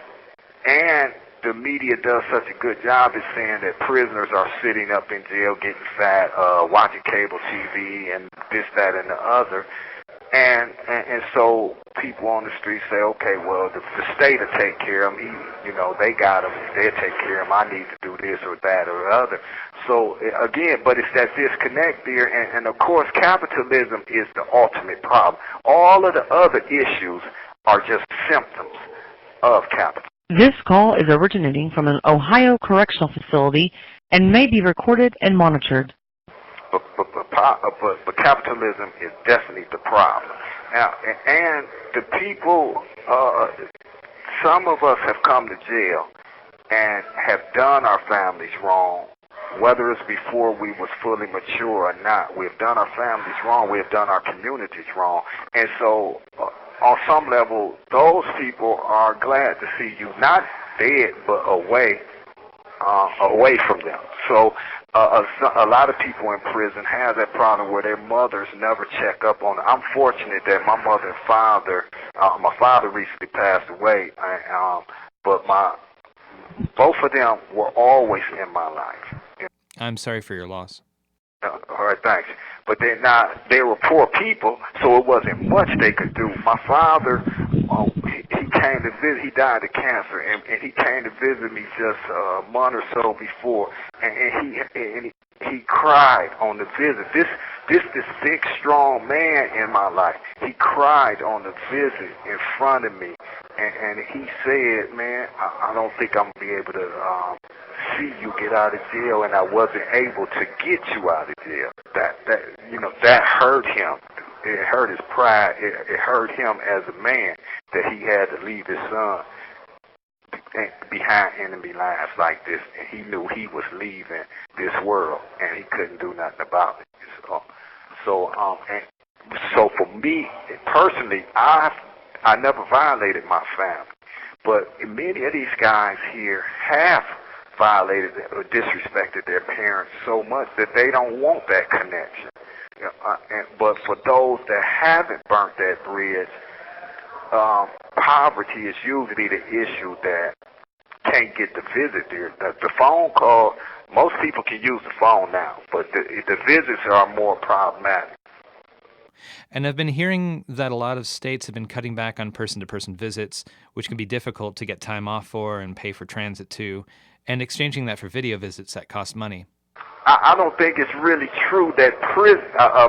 And the media does such a good job at saying that prisoners are sitting up in jail getting fat, watching cable TV and this, that, and the other. And so people on the street say, okay, well, the state will take care of him. They got him. They'll take care of him. I need to do this or that or the other. So, again, but it's that disconnect there. And of course, capitalism is the ultimate problem. All of the other issues are just symptoms of capitalism. This call is originating from an Ohio correctional facility and may be recorded and monitored. But capitalism is definitely the problem. Now, and the people, some of us have come to jail and have done our families wrong, whether it's before we was fully mature or not. We've done our families wrong. We've done our communities wrong. And so, on some level, those people are glad to see you not dead, but away from them. So a lot of people in prison have that problem where their mothers never check up on them. I'm fortunate that my mother and father, my father recently passed away, but both of them were always in my life. I'm sorry for your loss. All right, thanks. But they were poor people, so it wasn't much they could do. My father, he came to visit. He died of cancer, and he came to visit me just a month or so before, and he cried on the visit. This big, strong man in my life, he cried on the visit in front of me, and he said, "Man, I don't think I'm gonna be able to see you get out of jail," and I wasn't able to get you out of jail. That hurt him. It hurt his pride. It hurt him as a man that he had to leave his son behind enemy lines like this, and he knew he was leaving this world, and he couldn't do nothing about it. So for me personally, I never violated my family, but many of these guys here have violated or disrespected their parents so much that they don't want that connection. But for those that haven't burnt that bridge, poverty is usually the issue that can't get the visit there. The phone call, most people can use the phone now, but the visits are more problematic. And I've been hearing that a lot of states have been cutting back on person-to-person visits, which can be difficult to get time off for and pay for transit to, and exchanging that for video visits that cost money. I don't think it's really true that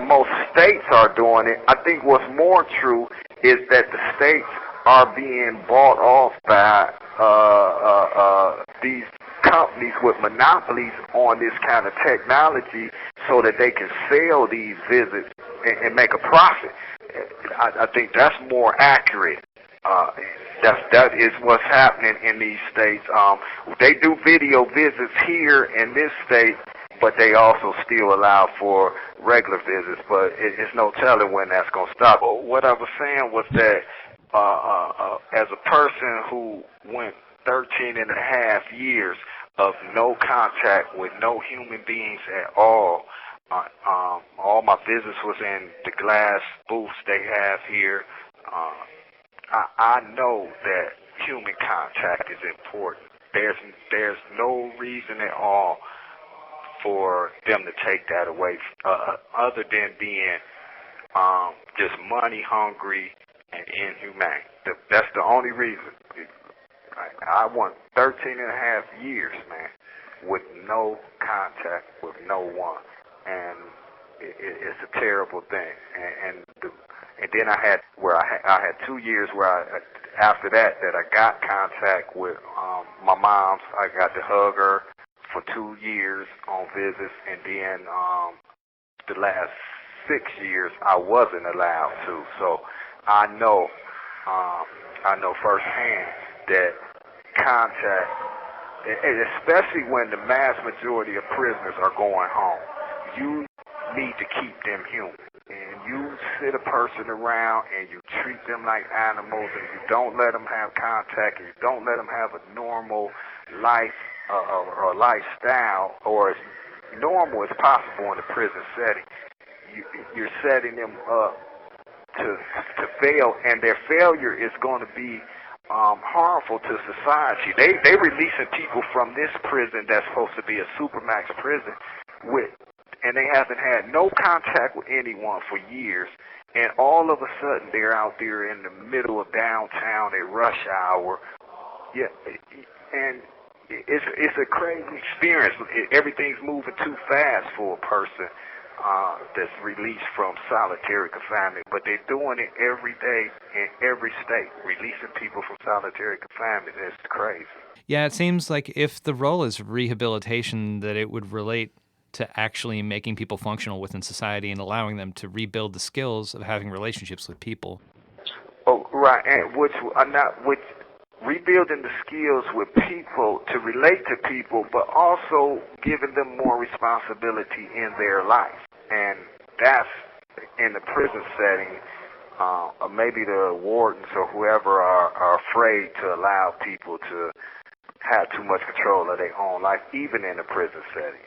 most states are doing it. I think what's more true is that the states are being bought off by these companies with monopolies on this kind of technology so that they can sell these visits and make a profit. I think that's more accurate. That is what's happening in these states. They do video visits here in this state, but they also still allow for regular visits, but it's no telling when that's going to stop. What I was saying was that as a person who went 13 and a half years of no contact with no human beings at all my visits was in the glass booths they have here. I know that human contact is important. There's no reason at all for them to take that away, other than being just money hungry and inhumane. That's the only reason. I went 13 and a half years, man, with no contact with no one, and it's a terrible thing. And then I had 2 years where after that I got contact with my mom's. I got to hug her for 2 years on visits, and then the last 6 years I wasn't allowed to. So I know firsthand that contact, especially when the mass majority of prisoners are going home, you need to keep them human. And you sit a person around and you treat them like animals, and you don't let them have contact, and you don't let them have a normal life or lifestyle, or as normal as possible in a prison setting. You're setting them up to fail, and their failure is going to be harmful to society. They releasing people from this prison that's supposed to be a supermax prison and they haven't had no contact with anyone for years, and all of a sudden they're out there in the middle of downtown at rush hour. Yeah, and it's a crazy experience. Everything's moving too fast for a person that's released from solitary confinement, but they're doing it every day in every state, releasing people from solitary confinement. It's crazy. Yeah, it seems like if the role is rehabilitation, that it would relate to actually making people functional within society and allowing them to rebuild the skills of having relationships with people. Oh, right, and which rebuilding the skills with people to relate to people, but also giving them more responsibility in their life. And that's in the prison setting. Maybe the wardens or whoever are afraid to allow people to have too much control of their own life, even in a prison setting.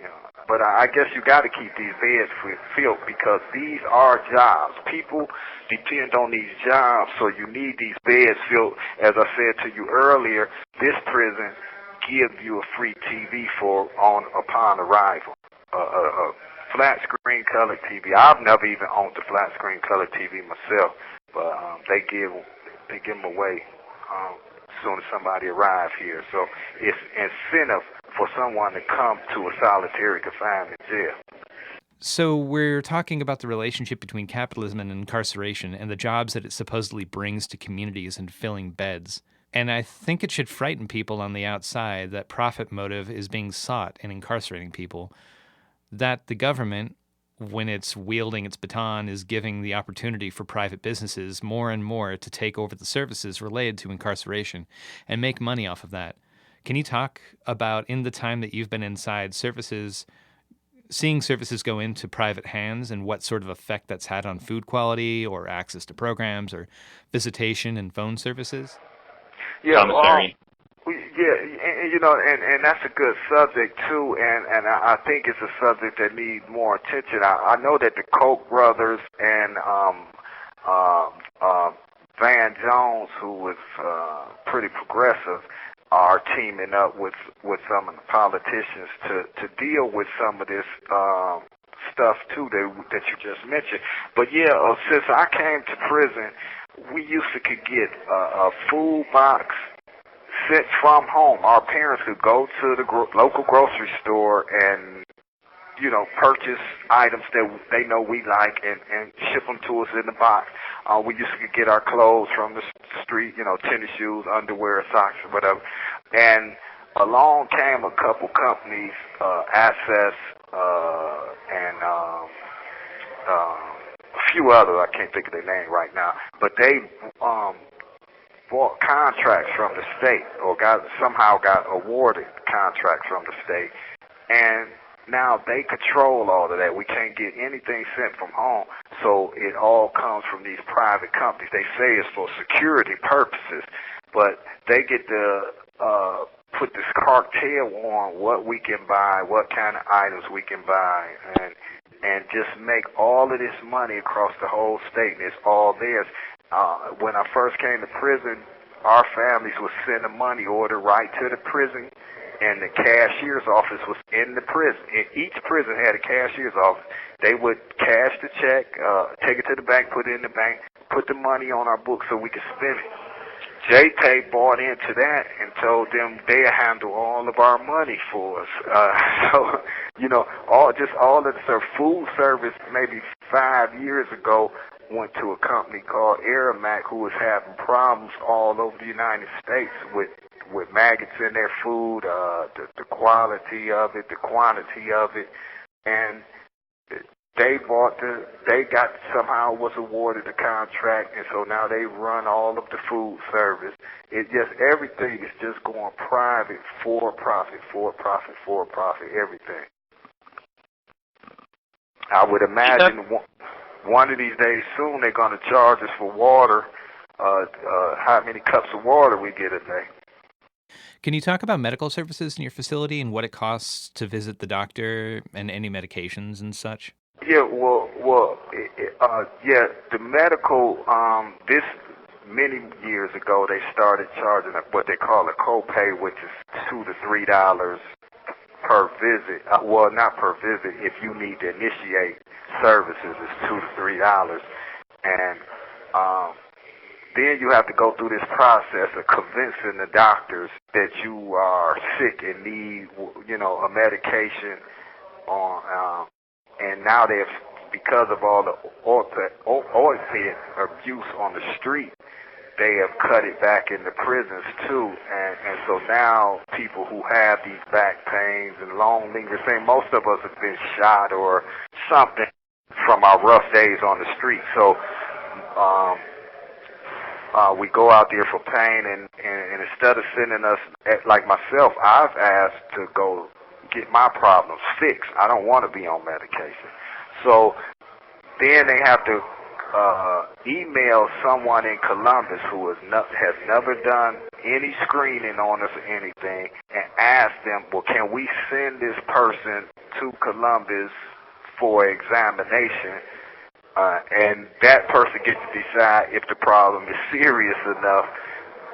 But I guess you got to keep these beds filled, because these are jobs. People depend on these jobs, so you need these beds filled. As I said to you earlier, this prison gives you a free TV upon arrival. Flat screen color TV. I've never even owned a flat screen color TV myself, but they give them away as soon as somebody arrives here. So it's incentive for someone to come to a solitary confinement jail. So we're talking about the relationship between capitalism and incarceration and the jobs that it supposedly brings to communities and filling beds. And I think it should frighten people on the outside that profit motive is being sought in incarcerating people, that the government, when it's wielding its baton, is giving the opportunity for private businesses more and more to take over the services related to incarceration and make money off of that. Can you talk about, in the time that you've been inside, seeing services go into private hands and what sort of effect that's had on food quality or access to programs or visitation and phone services? Yeah, and that's a good subject too, and I think it's a subject that needs more attention. I know that the Koch brothers and Van Jones, who was pretty progressive, are teaming up with some of the politicians to deal with some of this stuff too that you just mentioned. But yeah, since I came to prison, we used to could get a food box sent from home. Our parents could go to the local grocery store and, purchase items that they know we like and ship them to us in the box. We used to get our clothes from the street, tennis shoes, underwear, socks, whatever. And along came a couple companies, Access and a few others. I can't think of their name right now. But they bought contracts from the state, or somehow got awarded contracts from the state, and now they control all of that. We can't get anything sent from home, so it all comes from these private companies. They say it's for security purposes, but they get to put this cartel on what we can buy, what kind of items we can buy, and just make all of this money across the whole state, and it's all theirs. When I first came to prison, our families would send a money order right to the prison and the cashier's office was in the prison. Each prison had a cashier's office. They would cash the check, take it to the bank, put it in the bank, put the money on our books so we could spend it. J-Pay bought into that and told them they'd handle all of our money for us. So, you know, all of the food service maybe 5 years ago went to a company called Aramac, who was having problems all over the United States with maggots in their food, the quality of it, the quantity of it, and somehow was awarded a contract, and so now they run all of the food service. Everything is just going private, for profit, everything. I would imagine one of these days soon they're going to charge us for water, how many cups of water we get a day. Can you talk about medical services in your facility and what it costs to visit the doctor and any medications and such? Yeah, the medical, this many years ago they started charging what they call a copay, which is $2 to $3 per visit. Not per visit. If you need to initiate services, it's $2 to $3, and then you have to go through this process of convincing the doctors that you are sick and need, a medication and now because of all the opiate abuse on the street, they have cut it back in the prisons too, and so now people who have these back pains and long lingering pain, most of us have been shot or something from our rough days on the street. So we go out there for pain, and instead of sending us, like myself, I've asked to go get my problems fixed. I don't want to be on medication. So then they have to email someone in Columbus who has never done any screening on us or anything, and ask them, well, can we send this person to Columbus for examination? And that person gets to decide if the problem is serious enough.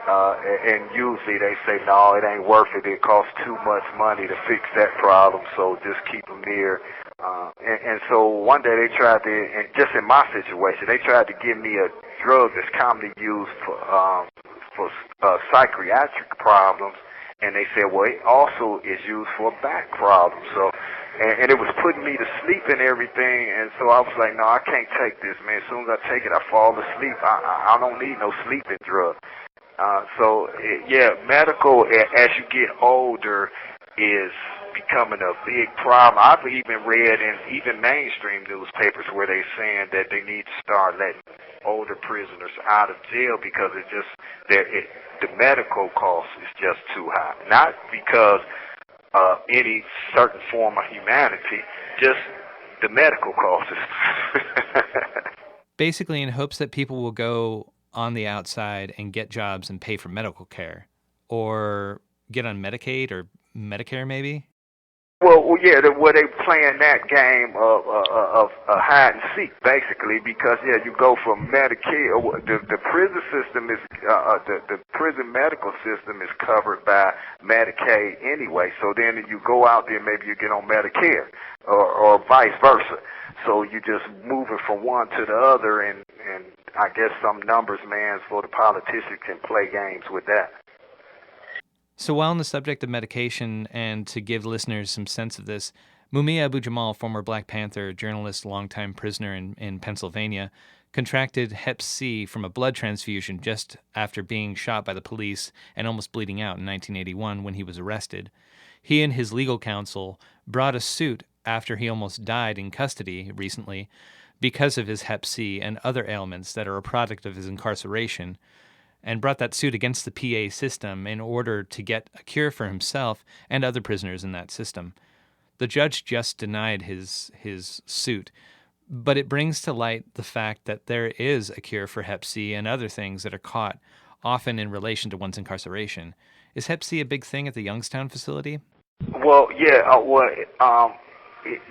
And usually they say, no, it ain't worth it. It costs too much money to fix that problem, so just keep them here. And so one day they tried to, and just in my situation, they tried to give me a drug that's commonly used for psychiatric problems, and they said, well, it also is used for back problems. So, and it was putting me to sleep and everything, and so I was like, no, I can't take this, man. As soon as I take it, I fall asleep. I don't need no sleeping drug. Medical, as you get older, is becoming a big problem. I've even read in even mainstream newspapers where they're saying that they need to start letting older prisoners out of jail because the medical cost is just too high. Not because any certain form of humanity, just the medical cost is. Basically, in hopes that people will go on the outside and get jobs and pay for medical care, or get on Medicaid or Medicare, maybe? Well, yeah, they playing that game of hide and seek, basically, because you go from Medicare. The prison system is the prison medical system is covered by Medicaid anyway. So then you go out there, maybe you get on Medicare, or vice versa. So you just moving from one to the other, and I guess some numbers man for the politicians can play games with that. So while on the subject of medication, and to give listeners some sense of this, Mumia Abu-Jamal, former Black Panther journalist, longtime prisoner in Pennsylvania, contracted Hep C from a blood transfusion just after being shot by the police and almost bleeding out in 1981 when he was arrested. He and his legal counsel brought a suit after he almost died in custody recently because of his Hep C and other ailments that are a product of his incarceration, and brought that suit against the PA system in order to get a cure for himself and other prisoners in that system. The judge just denied his suit, but it brings to light the fact that there is a cure for Hep C and other things that are caught, often in relation to one's incarceration. Is Hep C a big thing at the Youngstown facility? Well, yeah,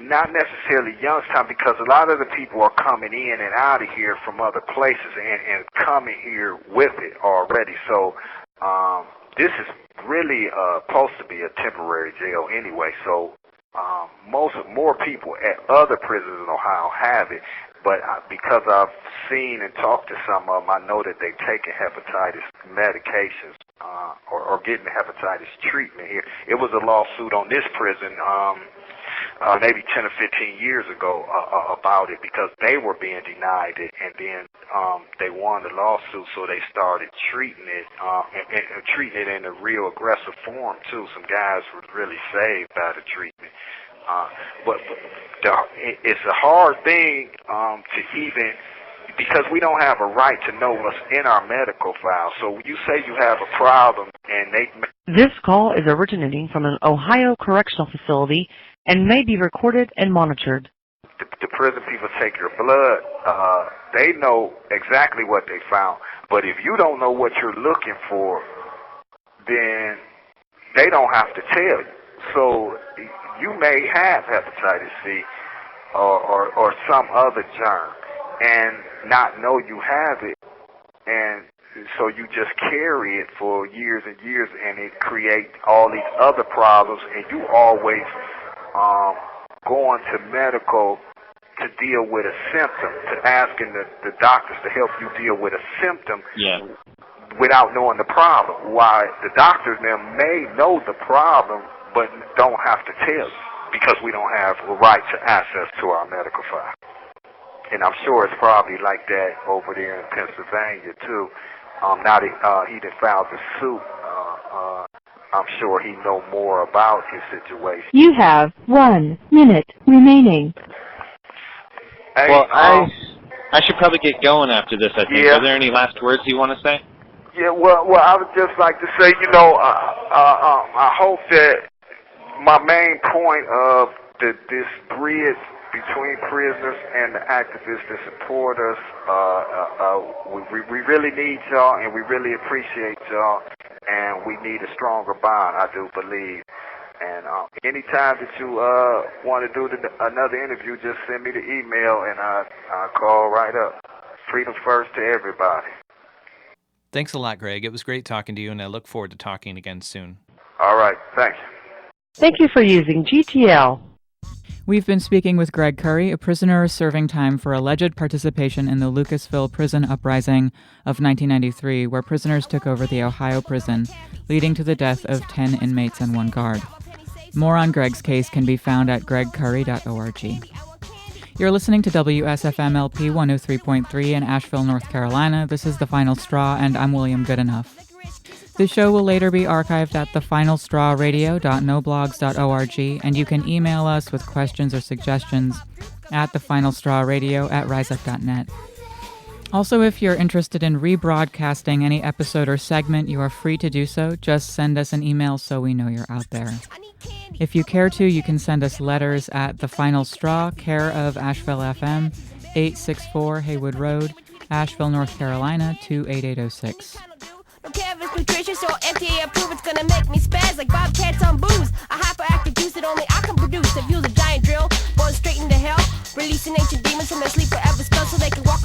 not necessarily Youngstown, because a lot of the people are coming in and out of here from other places and coming here with it already. So this is really supposed to be a temporary jail anyway, so more people at other prisons in Ohio have it, but because I've seen and talked to some of them, I know that they've taken hepatitis medications or getting hepatitis treatment here. It was a lawsuit on this prison maybe 10 or 15 years ago about it because they were being denied it, and then they won the lawsuit, so they started treating it and treating it in a real aggressive form too. Some guys were really saved by the treatment. But it's a hard thing to even, because we don't have a right to know what's in our medical file. So you say you have a problem, and This call is originating from an Ohio correctional facility and may be recorded and monitored. The prison people take your blood. They know exactly what they found. But if you don't know what you're looking for, then they don't have to tell you. So you may have hepatitis C or some other germ and not know you have it, and so you just carry it for years and years, and it creates all these other problems, and you always going to medical to deal with a symptom, to asking the doctors to help you deal with a symptom without knowing the problem. Why the doctors now may know the problem but don't have to tell you because we don't have a right to access to our medical file. And I'm sure it's probably like that over there in Pennsylvania too. Now that he done filed the suit, I'm sure he know more about his situation. You have 1 minute remaining. Hey, well, I should probably get going after this, I think. Yeah. Are there any last words you want to say? Yeah, well, I would just like to say, I hope that my main point of this bridge between prisoners and the activists that support us, we really need y'all, and we really appreciate y'all, and we need a stronger bond, I do believe. And anytime that you want to do another interview, just send me the email, and I'll call right up. Freedom first to everybody. Thanks a lot, Greg. It was great talking to you, and I look forward to talking again soon. All right, thanks. Thank you for using GTL. We've been speaking with Greg Curry, a prisoner serving time for alleged participation in the Lucasville prison uprising of 1993, where prisoners took over the Ohio prison, leading to the death of 10 inmates and 1 guard. More on Greg's case can be found at gregcurry.org. You're listening to WSFM-LP 103.3 in Asheville, North Carolina. This is The Final Straw, and I'm William Goodenough. This show will later be archived at thefinalstrawradio.noblogs.org, and you can email us with questions or suggestions at thefinalstrawradio@riseup.net. Also, if you're interested in rebroadcasting any episode or segment, you are free to do so. Just send us an email so we know you're out there. If you care to, you can send us letters at The Final Straw, care of Asheville FM, 864 Haywood Road, Asheville, North Carolina, 28806. Don't care if it's nutritious or empty, I prove it's gonna make me spaz like bobcats on booze. A hyperactive juice that only I can produce. I've used a giant drill, born straight into hell, releasing ancient demons from their sleep forever spell so they can walk